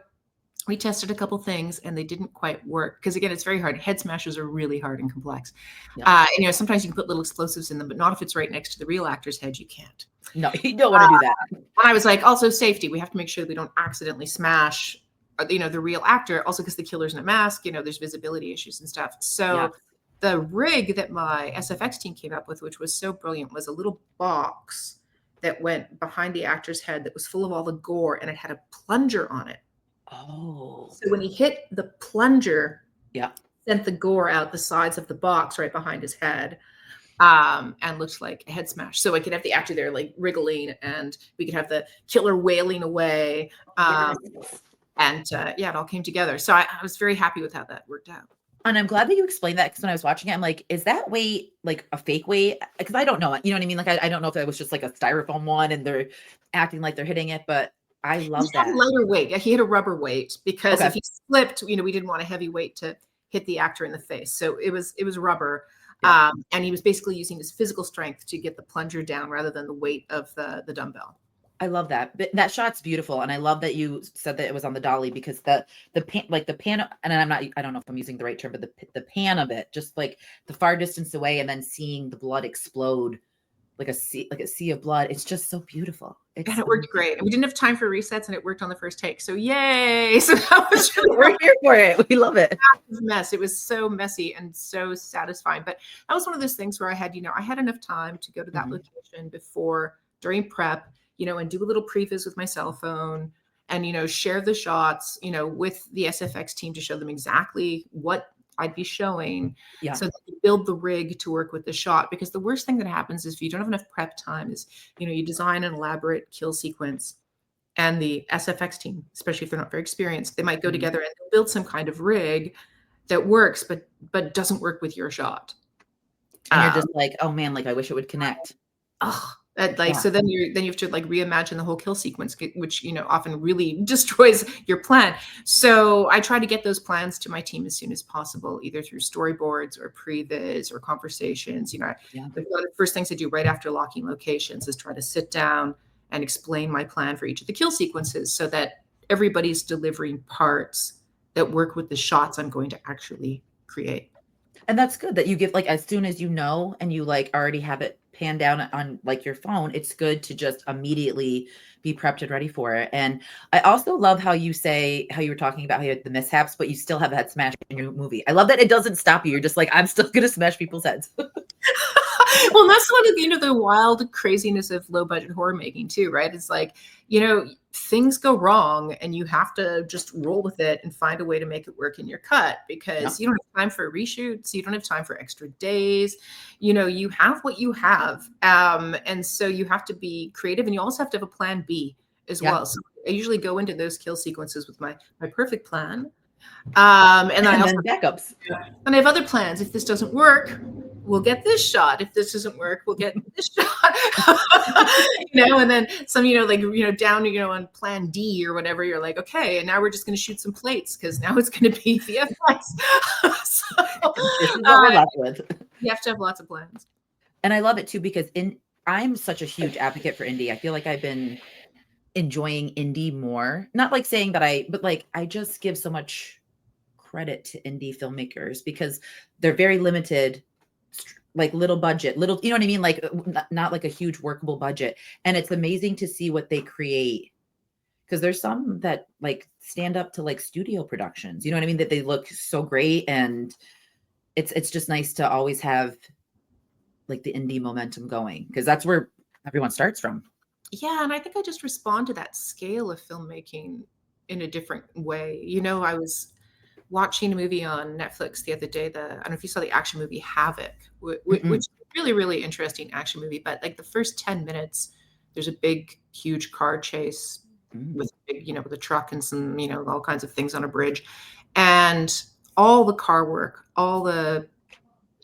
we tested a couple things and they didn't quite work because again it's very hard. Head smashes are really hard and complex. Yep. Sometimes you can put little explosives in them but not if it's right next to the real actor's head. You can't. No, you don't want to do that. And I was like, also safety, we have to make sure that we don't accidentally smash the real actor, also because the killer's in a mask, there's visibility issues and stuff. Yeah. So the rig that my SFX team came up with, which was so brilliant, was a little box that went behind the actor's head that was full of all the gore and it had a plunger on it. Oh. So when he hit the plunger, Yeah. sent the gore out the sides of the box right behind his head, and looked like a head smash. So I could have the actor there like wriggling, and we could have the killer wailing away. Yes. Yeah, it all came together. So I was very happy with how that worked out. And I'm glad that you explained that because when I was watching it, I'm like, is that weight like a fake weight? Because I don't know. You know what I mean? Like, I don't know if that was just like a styrofoam one and they're acting like they're hitting it, but I He love had a that. lighter weight. Yeah, he had a rubber weight because Okay. if he slipped, we didn't want a heavy weight to hit the actor in the face. So it was rubber. Yeah. And he was basically using his physical strength to get the plunger down rather than the weight of the dumbbell. I love that. But that shot's beautiful. And I love that you said that it was on the dolly because the pan, like the pan, and I don't know if I'm using the right term, but the pan of it, just like the far distance away and then seeing the blood explode like a sea of blood. It's just so beautiful. And It's it worked great. And we didn't have time for resets and it worked on the first take. So yay. So that was really we're here for it. We love it. a mess. It was so messy and so satisfying. But that was one of those things where I had enough time to go to that Mhm. location during prep, and do a little previs with my cell phone and, share the shots, with the SFX team to show them exactly what I'd be showing Yeah. so that you build the rig to work with the shot. Because the worst thing that happens is if you don't have enough prep time is, you design an elaborate kill sequence and the SFX team, especially if they're not very experienced, they might go Mhm. together and they'll build some kind of rig that works, but doesn't work with your shot. And you're Um, just like, "Oh, man, like, I wish it would connect." ugh, that, like, Yeah. so then you have to, like, reimagine the whole kill sequence, which, often really destroys your plan. So I try to get those plans to my team as soon as possible, either through storyboards or previs or conversations. Yeah. One of the first things I do right after locking locations is try to sit down and explain my plan for each of the kill sequences so that everybody's delivering parts that work with the shots I'm going to actually create. And that's good that you give like, as soon as you know and you, like, already have it panned down on, like, your phone, it's good to just immediately be prepped and ready for it, and I also love how you say how you were talking about how you had the mishaps, but you still have that smash in your movie. I love that it doesn't stop you. You're just like, "I'm still gonna smash people's heads." Well, that's one of the wild craziness of low budget horror making too, right? It's like, things go wrong and you have to just roll with it and find a way to make it work in your cut Yep. because you don't have time for reshoots, you don't have time for extra days. You have what you have. And so you have to be creative and you also have to have a plan B as Yeah. well. So I usually go into those kill sequences with my perfect plan. And then I And also then backups. and I have other plans. If this doesn't work, we'll get this shot. If this doesn't work, we'll get this shot. And then some, down, on plan D or whatever, you're like, okay, and now we're just going to shoot some plates because now it's going to be VFX. So This is what we're uh, left with. you have to have lots of plans. And I love it too because I'm such a huge advocate for indie. I feel like I've been enjoying indie more. Not like saying that but like I just give so much credit to indie filmmakers because they're very limited, like little budget, little, you know what I mean? Like not like a huge workable budget. And it's amazing to see what they create because there's some that like stand up to like studio productions. You know what I mean? That they look so great and it's just nice to always have like the indie momentum going because that's where everyone starts from. Yeah, and I think I just respond to that scale of filmmaking in a different way. I was watching a movie on Netflix the other day. I don't know if you saw the action movie Havoc, which Mm-mm. is a really, really interesting action movie. But like the first 10 minutes, there's a big, huge car chase Mm. with with a truck and some, all kinds of things on a bridge. And all the car work, all the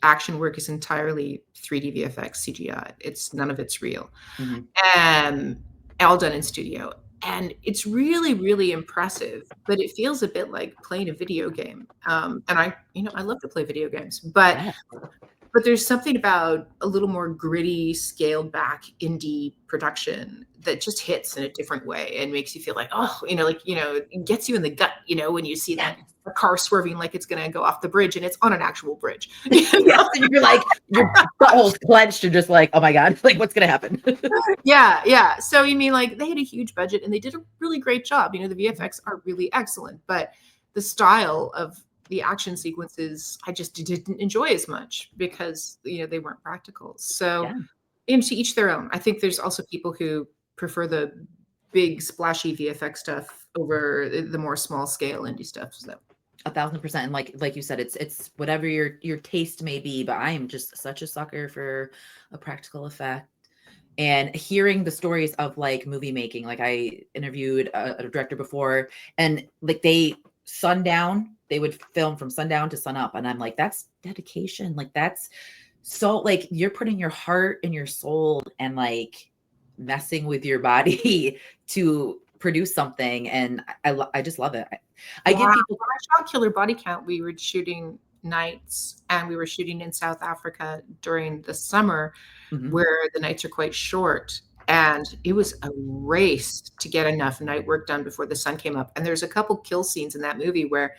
action work is entirely 3D VFX CGI. None of it's real. Mhm. Um, all done in studio. And it's really, really impressive, but it feels a bit like playing a video game. And I love to play video games, but Yeah. there's something about a little more gritty, scaled back indie production that just hits in a different way and makes you feel like, oh, it gets you in the gut, when you see Yeah. that a car swerving like it's going to go off the bridge and it's on an actual bridge. Yes, and you're like, your butthole's clenched. You're just like, oh my god, like what's gonna happen? Yeah, yeah. So you mean like they had a huge budget and they did a really great job. The VFX are really excellent, but the style of the action sequences I just didn't enjoy as much because they weren't practical. So Yeah, to each their own. I think there's also people who prefer the big splashy VFX stuff over the more small scale indie stuff. So 1,000%. And like you said, it's whatever your taste may be. But I am just such a sucker for a practical effect. And hearing the stories of like movie making, like I interviewed a director before, and like sundown, they would film from sundown to sunup, and I'm like, that's dedication. Like that's so like you're putting your heart and your soul and like messing with your body to produce something, and I just love it. I yeah, give when people. I shot Killer Body Count, we were shooting nights and we were shooting in South Africa during the summer Mhm. where the nights are quite short. And it was a race to get enough night work done before the sun came up. And there's a couple kill scenes in that movie where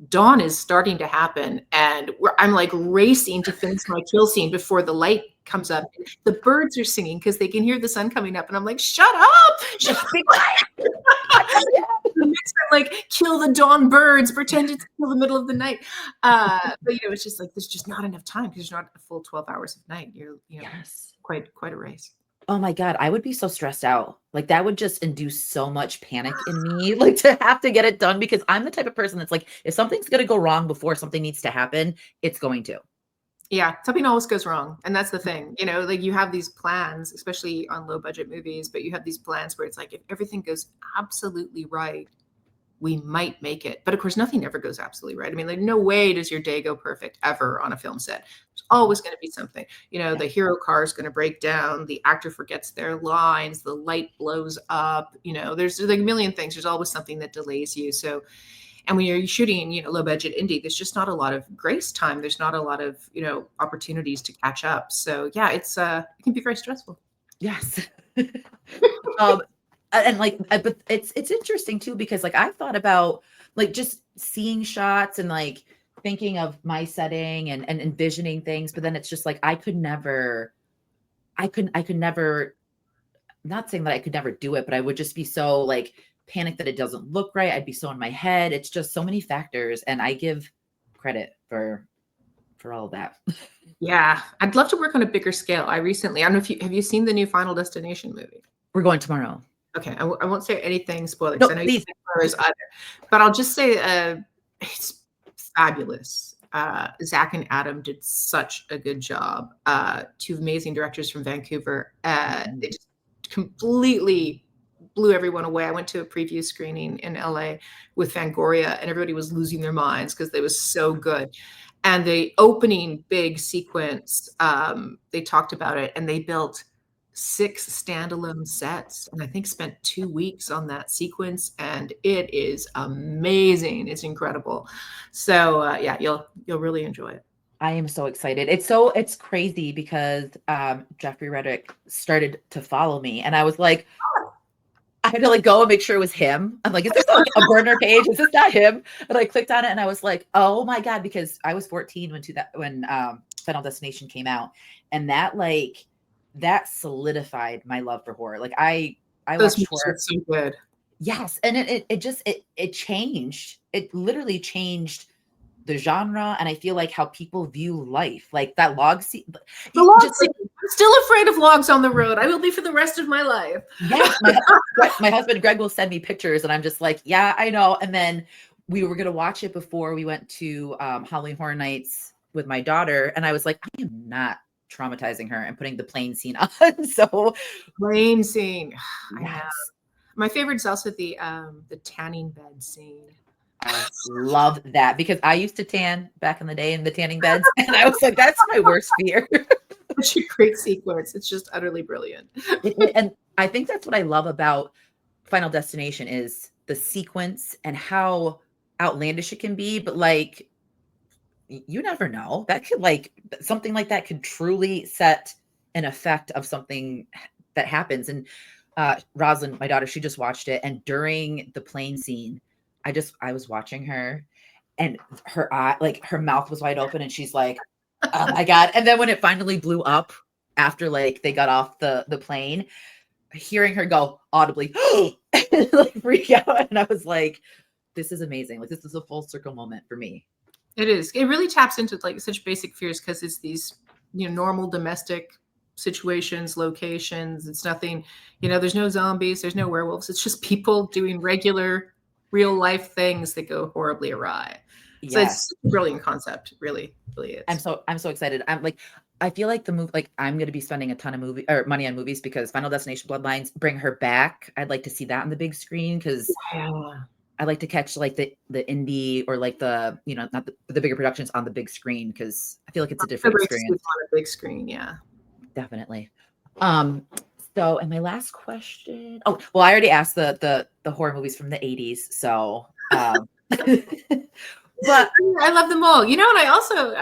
dawn is starting to happen and I'm like racing to finish my kill scene before the light comes up. The birds are singing because they can hear the sun coming up and I'm like, shut up, shut up. Be quiet. The next time, like kill the dawn birds, pretend it's still the middle of the night. But it's just like there's just not enough time because there's not a full 12 hours of night. You're Yes. quite a race. Oh my god, I would be so stressed out. Like, that would just induce so much panic in me, like, to have to get it done because I'm the type of person that's like, if something's gonna go wrong before something needs to happen, it's going to. Yeah, something always goes wrong. And that's the thing, like you have these plans, especially on low budget movies, but you have these plans where it's like, if everything goes absolutely right, we might make it. But of course, nothing ever goes absolutely right. I mean, like, no way does your day go perfect ever on a film set. There's always going to be something. Yeah. The hero car is going to break down, the actor forgets their lines, the light blows up. There's like a million things. There's always something that delays you. So, and when you're shooting, low budget indie, there's just not a lot of grace time. There's not a lot of, opportunities to catch up. So yeah, it can be very stressful. Yes. um, and like, but it's interesting too, because like I thought about like just seeing shots and like thinking of my setting and envisioning things, but then it's just like I could never, not saying that I could never do it, but I would just be so like panicked that it doesn't look right. I'd be so in my head. It's just so many factors, and I give credit for all of that. Yeah, I'd love to work on a bigger scale. I don't know if have you seen the new Final Destination movie? We're going tomorrow. Okay, I won't say anything spoiler No, because I know you please. can't spoilers either, but I'll just say it's fabulous. Zach and Adam did such a good job. Two amazing directors from Vancouver. They just completely blew everyone away. I went to a preview screening in LA with Fangoria, and everybody was losing their minds because they was so good. And the opening big sequence, they talked about it, and they built 6 standalone sets, and I think spent 2 weeks on that sequence, and it is amazing. It's incredible. So yeah, you'll really enjoy it. I am so excited. It's crazy because Jeffrey Reddick started to follow me, and I was like, I had to like go and make sure it was him. I'm like, is this like a burner page? Is this not him? And I clicked on it, and I was like, oh my God, because I was 14 when Final Destination came out, and that solidified my love for horror. Like I Those watched movies are horror. so good. Yes, and it changed. It literally changed the genre, and I feel like how people view life. Like that log scene. The log Just scene. I'm still afraid of logs on the road. I will be for the rest of my life. yes, my husband Greg will send me pictures, and I'm just like, yeah, I know. And then we were gonna watch it before we went to Halloween Horror Nights with my daughter, and I was like, I am not traumatizing her and putting the plane scene on. So Plane scene. I know. yes. My favorite is also the tanning bed scene. I love that because I used to tan back in the day in the tanning beds, and I was like, that's my worst fear. Such a great sequence. It's just utterly brilliant. And I think that's what I love about Final Destination is the sequence and how outlandish it can be, but like you never know. That could like something like that could truly set an effect of something that happens. And Rosalind, my daughter, she just watched it, and during the plane scene, I was watching her, and her eye, like her mouth was wide open, and she's like, "Oh my God!" And then when it finally blew up after like they got off the plane, hearing her go audibly, like freak out, and I was like, "This is amazing! Like this is a full circle moment for me." It is. It really taps into like such basic fears because it's these, normal domestic situations, locations. It's nothing, there's no zombies, there's no werewolves. It's just people doing regular, real life things that go horribly awry. So Yes. it's a brilliant concept, really, really is. I'm so excited. I feel like the movie, like I'm going to be spending a ton of money on movies because Final Destination Bloodlines bring her back. I'd like to see that on the big screen because Yeah. I like to catch like the indie or like the, not the bigger productions on the big screen because I feel like it's a different experience. On a big screen, yeah. Definitely. So, and my last question. Oh, well, I already asked the horror movies from the 80s. So, but I love them all. And I also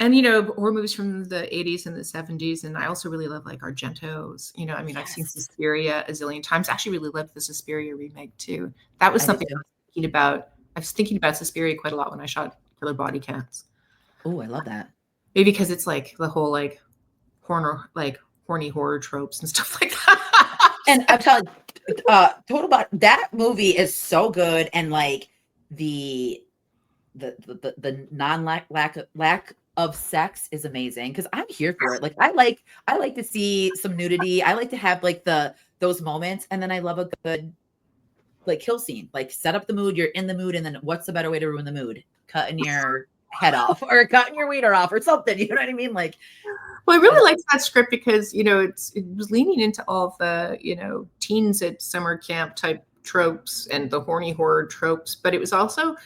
horror movies from the 80s and the 70s, and I also really love like Argento's. I've seen Suspiria a zillion times. I actually really loved the Suspiria remake too. That was something I was thinking about. I was thinking about Suspiria quite a lot when I shot Killer Body Cats. Oh, I love that. Maybe because it's like the whole like horny horror tropes and stuff like that. And I'm telling that movie is so good, and like the lack of sex is amazing because I'm here for it. Like I like to see some nudity. I like to have like those moments, and then I love a good like kill scene. Like set up the mood, you're in the mood, and then what's the better way to ruin the mood? Cutting your head off or cutting your wiener off or something. You know what I mean? Like, Well, I really liked that script because, it was leaning into all of the, teens at summer camp type tropes and the horny horror tropes, but it was also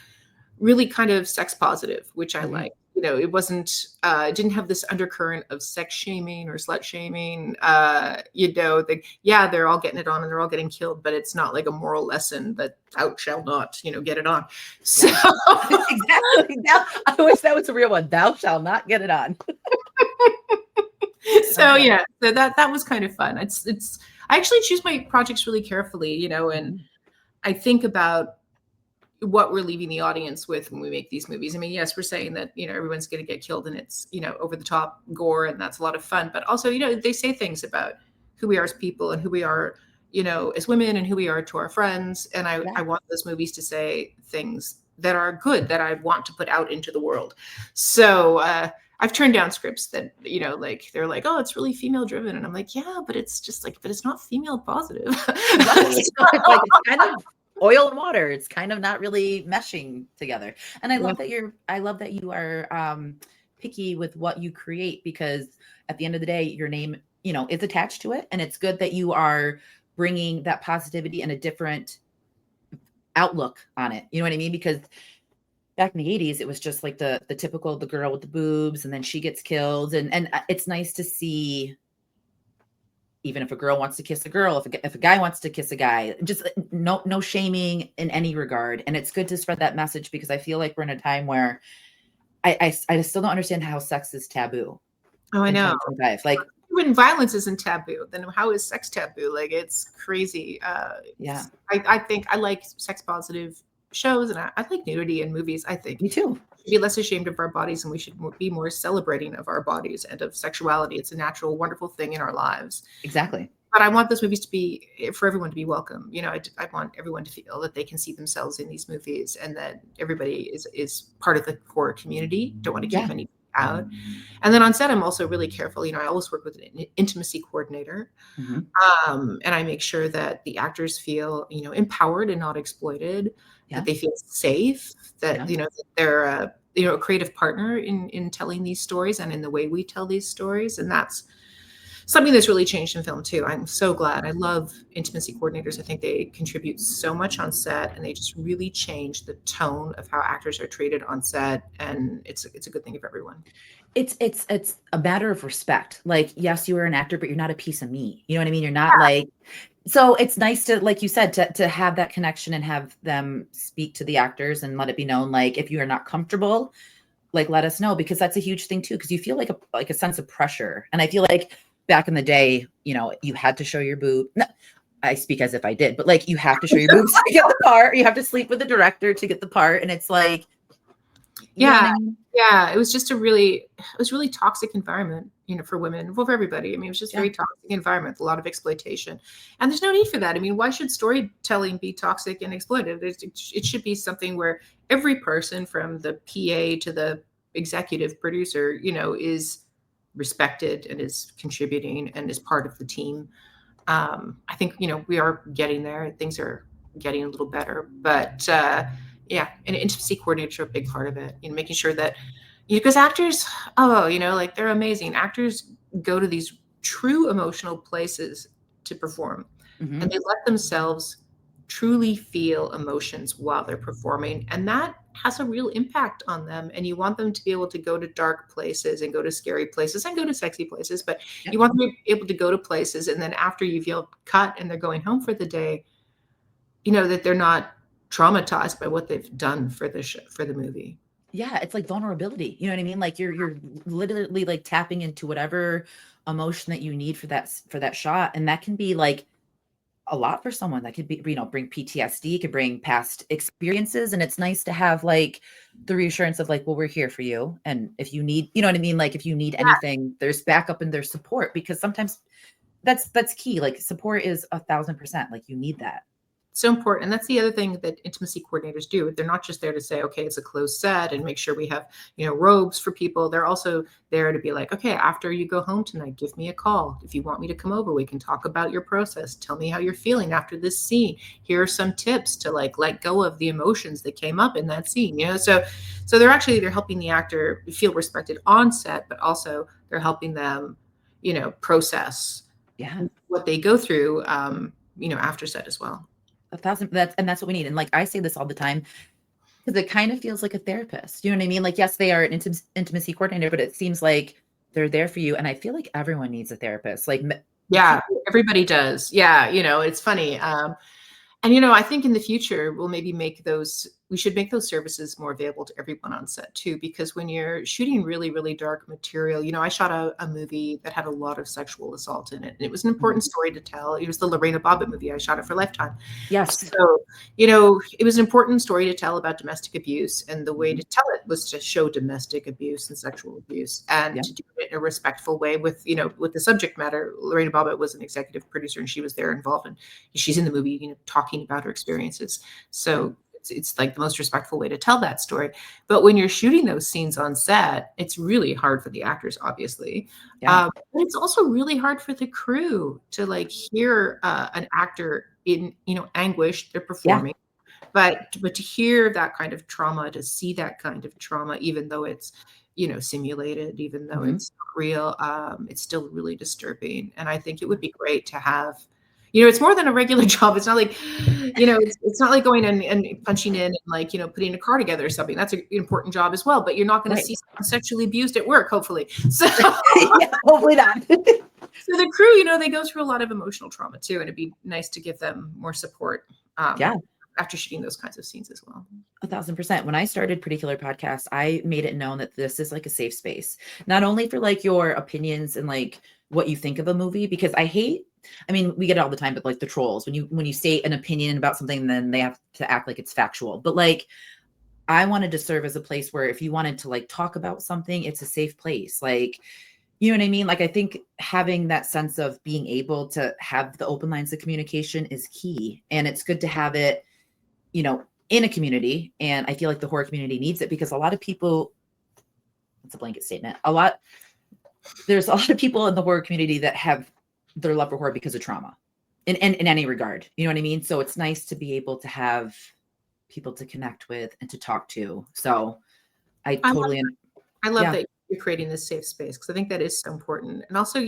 really kind of sex positive, which I mhm. like. It wasn't, it didn't have this undercurrent of sex shaming or slut shaming. They're all getting it on and they're all getting killed, but it's not like a moral lesson that thou shall not, get it on. So, Yeah, exactly. I wish that was a real one. Thou shall not get it on. so yeah, so that was kind of fun. I actually choose my projects really carefully, and Mhm. I think about what we're leaving the audience with when we make these movies. I mean, yes, we're saying that, everyone's going to get killed and it's, over the top gore and that's a lot of fun. But also, they say things about who we are as people and who we are, as women and who we are to our friends. And Yeah. I want those movies to say things that are good that I want to put out into the world. So, I've turned down scripts that, like they're like, oh, it's really female driven. And I'm like, yeah, but it's just like, but it's not female positive. Right. It's like it's kind of oil and water. It's kind of not really meshing together. And I love that you are picky with what you create because at the end of the day, your name, is attached to it. And it's good that you are bringing that positivity and a different outlook on it. You know what I mean? Because back in the 80s, it was just like the typical the girl with the boobs and then she gets killed. And it's nice to see even if a girl wants to kiss a girl, if a guy wants to kiss a guy, just no shaming in any regard. And it's good to spread that message because I feel like we're in a time where I still don't understand how sex is taboo Oh, I in know. 2025. Like, When violence isn't taboo, then how is sex taboo? Like it's crazy. yeah, I think I like sex positive shows and I like nudity in movies. I think me too. we should be less ashamed of our bodies and we should be more celebrating of our bodies and of sexuality. It's a natural, wonderful thing in our lives. Exactly. But I want those movies to be for everyone to be welcome. I want everyone to feel that they can see themselves in these movies and that everybody is part of the horror community. Don't want to Yeah. keep any out. And then on set, I'm also really careful. I always work with an intimacy coordinator. Hmm. And I make sure that the actors feel, empowered and not exploited, that Yeah. they feel safe, that, Yeah. that they're a creative partner in telling these stories and in the way we tell these stories. And that's something that's really changed in film too. I'm so glad. I love intimacy coordinators. I think they contribute so much on set and they just really change the tone of how actors are treated on set. And it's a good thing for everyone. It's a matter of respect. Like, yes, you are an actor, but you're not a piece of me. You know what I mean? You're not like, so it's nice to, like you said, to have that connection and have them speak to the actors and let it be known, like, if you are not comfortable, like, let us know, because that's a huge thing too. Cause you feel like a sense of pressure. And I feel like back in the day, you had to show your boob. No, I speak as if I did, but like, you have to show your boobs to get the part. You have to sleep with the director to get the part. And it's like, you know what Yeah. I mean? Yeah. It was really toxic environment, for women, well, for everybody. I mean, it was just Yeah. very toxic environment, a lot of exploitation. And there's no need for that. I mean, why should storytelling be toxic and exploitive? It should be something where every person from the PA to the executive producer, is respected and is contributing and is part of the team. I think, we are getting there. Things are getting a little better, but yeah, and intimacy coordinator are a big part of it. Making sure that because actors, like they're amazing. Actors go to these true emotional places to perform, and Hmm. they let themselves truly feel emotions while they're performing, and that has a real impact on them. And you want them to be able to go to dark places and go to scary places and go to sexy places, but Yep. you want them to be able to go to places, and then after you feel cut and they're going home for the day, that they're not traumatized by what they've done for for the movie. Yeah, it's like vulnerability. You know what I mean? Like you're literally like tapping into whatever emotion that you need for that shot. And that can be like a lot for someone. That could be, bring PTSD, could bring past experiences. And it's nice to have like the reassurance of like, well, we're here for you. And if you need, you know what I mean? Like if you need anything, there's backup and there's support, because sometimes that's key. Like support is 1,000%. Like you need that. so important. And that's the other thing that intimacy coordinators do. They're not just there to say, okay, it's a closed set and make sure we have, robes for people. They're also there to be like, okay, after you go home tonight, give me a call. If you want me to come over, we can talk about your process. Tell me how you're feeling after this scene. Here are some tips to like let go of the emotions that came up in that scene. So they're helping the actor feel respected on set, but also they're helping them, process Yeah. what they go through, after set as well. 1,000. That's what we need. And like I say this all the time because it kind of feels like a therapist. You know what I mean? Like, yes, they are an intimacy coordinator, but it seems like they're there for you. And I feel like everyone needs a therapist. Like, Yeah, everybody does. Yeah, it's funny. And I think in the future we should make those services more available to everyone on set too, because when you're shooting really, really dark material, I shot a movie that had a lot of sexual assault in it. And it was an important story to tell. It was the Lorena Bobbitt movie. I shot it for Lifetime. yes. So, it was an important story to tell about domestic abuse. And the way to tell it was to show domestic abuse and sexual abuse and to do it in a respectful way with the subject matter. Lorena Bobbitt was an executive producer and she was there involved. And she's in the movie, talking about her experiences. So it's like the most respectful way to tell that story. But when you're shooting those scenes on set, it's really hard for the actors, obviously. But it's also really hard for the crew to like hear an actor in, anguish. They're performing. But to hear that kind of trauma, to see that kind of trauma, even though it's, simulated, even though it's not real, it's still really disturbing. And I think it would be great to have, it's more than a regular job. It's not like, it's not like going and punching in and like, putting a car together or something. That's an important job as well. But you're not going to see someone sexually abused at work, hopefully. So hopefully not. So the crew, they go through a lot of emotional trauma too. And it'd be nice to give them more support. After shooting those kinds of scenes as well. 1,000%. When I started Pretty Killer Podcast, I made it known that this is like a safe space, not only for like your opinions and like what you think of a movie, because we get it all the time, but like the trolls, when you state an opinion about something, then they have to act like it's factual. But like, I wanted to serve as a place where if you wanted to like talk about something, it's a safe place. Like, you know what I mean? Like, I think having that sense of being able to have the open lines of communication is key. And it's good to have it, in a community. And I feel like the horror community needs it because a lot of people, it's a blanket statement. There's a lot of people in the horror community that have their love for horror because of trauma in any regard. You know what I mean? So it's nice to be able to have people to connect with and to talk to. So I love that you're creating this safe space because I think that is so important. And also,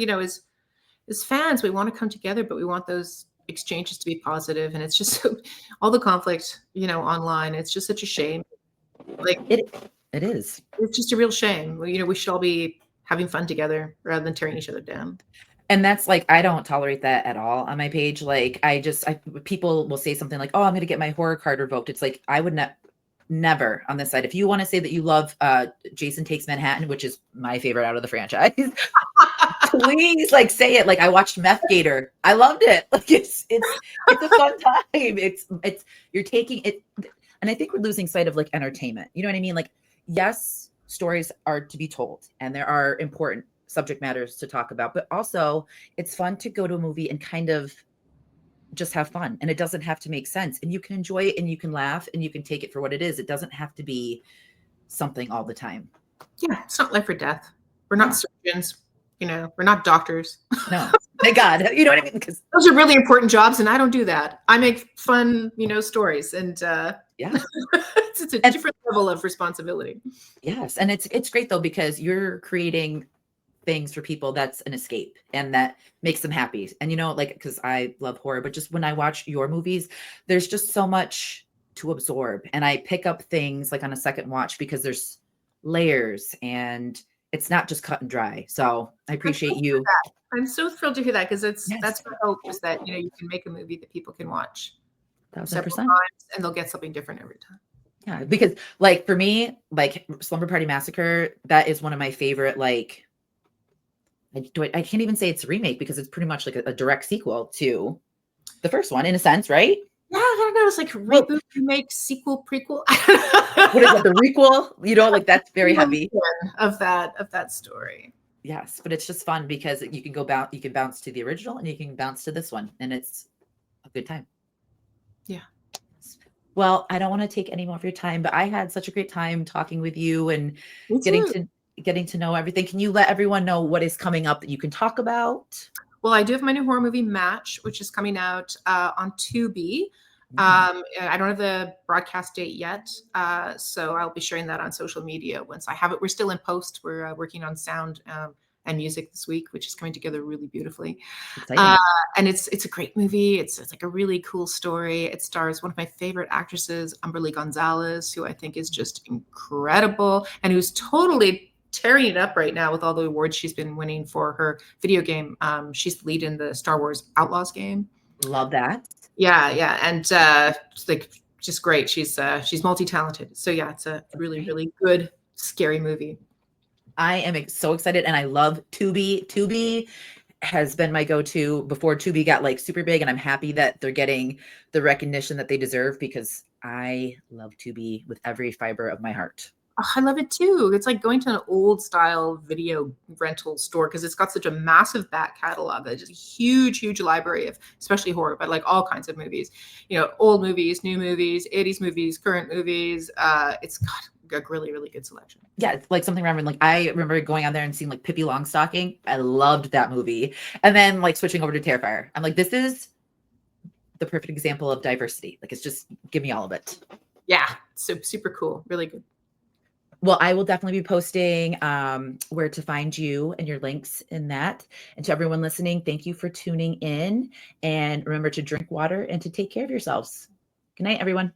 as fans, we want to come together, but we want those exchanges to be positive. And it's just all the conflict, online. It's just such a shame. Like it is. It's just a real shame. We should all be having fun together rather than tearing each other down. And that's like, I don't tolerate that at all on my page. Like people will say something like, oh, I'm going to get my horror card revoked. It's like, I would never on this side. If you want to say that you love Jason Takes Manhattan, which is my favorite out of the franchise, please like say it. Like I watched Meth Gator. I loved it. Like it's a fun time. It's you're taking it. And I think we're losing sight of like entertainment. You know what I mean? Like, yes, stories are to be told and there are important subject matters to talk about, but also it's fun to go to a movie and kind of just have fun. And it doesn't have to make sense. And you can enjoy it and you can laugh and you can take it for what it is. It doesn't have to be something all the time. Yeah, it's not life or death. We're not surgeons, we're not doctors. No, thank God. You know what I mean? Because those are really important jobs and I don't do that. I make fun, stories and it's a different level of responsibility. Yes. And it's great though, because you're creating things for people that's an escape and that makes them happy. And like, because I love horror, but just when I watch your movies, there's just so much to absorb. And I pick up things like on a second watch because there's layers and it's not just cut and dry. So I appreciate you. I'm so thrilled to hear that because that's my hope is that, you can make a movie that people can watch 1,000%. times and they'll get something different every time. Yeah. Because like for me, like Slumber Party Massacre, that is one of my favorite, like, I can't even say it's a remake because it's pretty much like a direct sequel to the first one in a sense, right? Yeah, I don't know. It's like reboot, remake, sequel, prequel. What is it? The requel? Like that's very heavy of that story. Yes, but it's just fun because you can bounce to the original and you can bounce to this one, and it's a good time. Yeah. Well, I don't want to take any more of your time, but I had such a great time talking with you and Me getting too. to getting to know everything. Can you let everyone know what is coming up that you can talk about? Well, I do have my new horror movie Match, which is coming out on Tubi. Mm, I don't have the broadcast date yet, so I'll be sharing that on social media once I have it. We're still in post. We're working on sound and music this week, which is coming together really beautifully. Uh, exciting. and it's a great movie. It's like a really cool story. It stars one of my favorite actresses, Umberly Gonzalez, who I think is just incredible and who's totally tearing it up right now with all the awards she's been winning for her video game. She's the lead in the Star Wars Outlaws game. Love that. Yeah, yeah, and it's like just great. She's multi-talented. So yeah, it's a That's really great. really good scary movie. I am so excited and I love Tubi. Tubi has been my go-to before Tubi got like super big, and I'm happy that they're getting the recognition that they deserve because I love Tubi with every fiber of my heart. Oh, I love it too. It's like going to an old style video rental store because it's got such a massive back catalog. It's just a huge, huge library of especially horror, but like all kinds of movies. You know, old movies, new movies, 80s movies, current movies. It's got a really, really good selection. Yeah, it's like something remembering. Like I remember going on there and seeing like Pippi Longstocking. I loved that movie, and then like switching over to Terrifier. I'm like, this is the perfect example of diversity. Like it's just give me all of it. Yeah, so super cool. Really good. Well, I will definitely be posting where to find you and your links in that. And to everyone listening, thank you for tuning in. And remember to drink water and to take care of yourselves. Good night, everyone.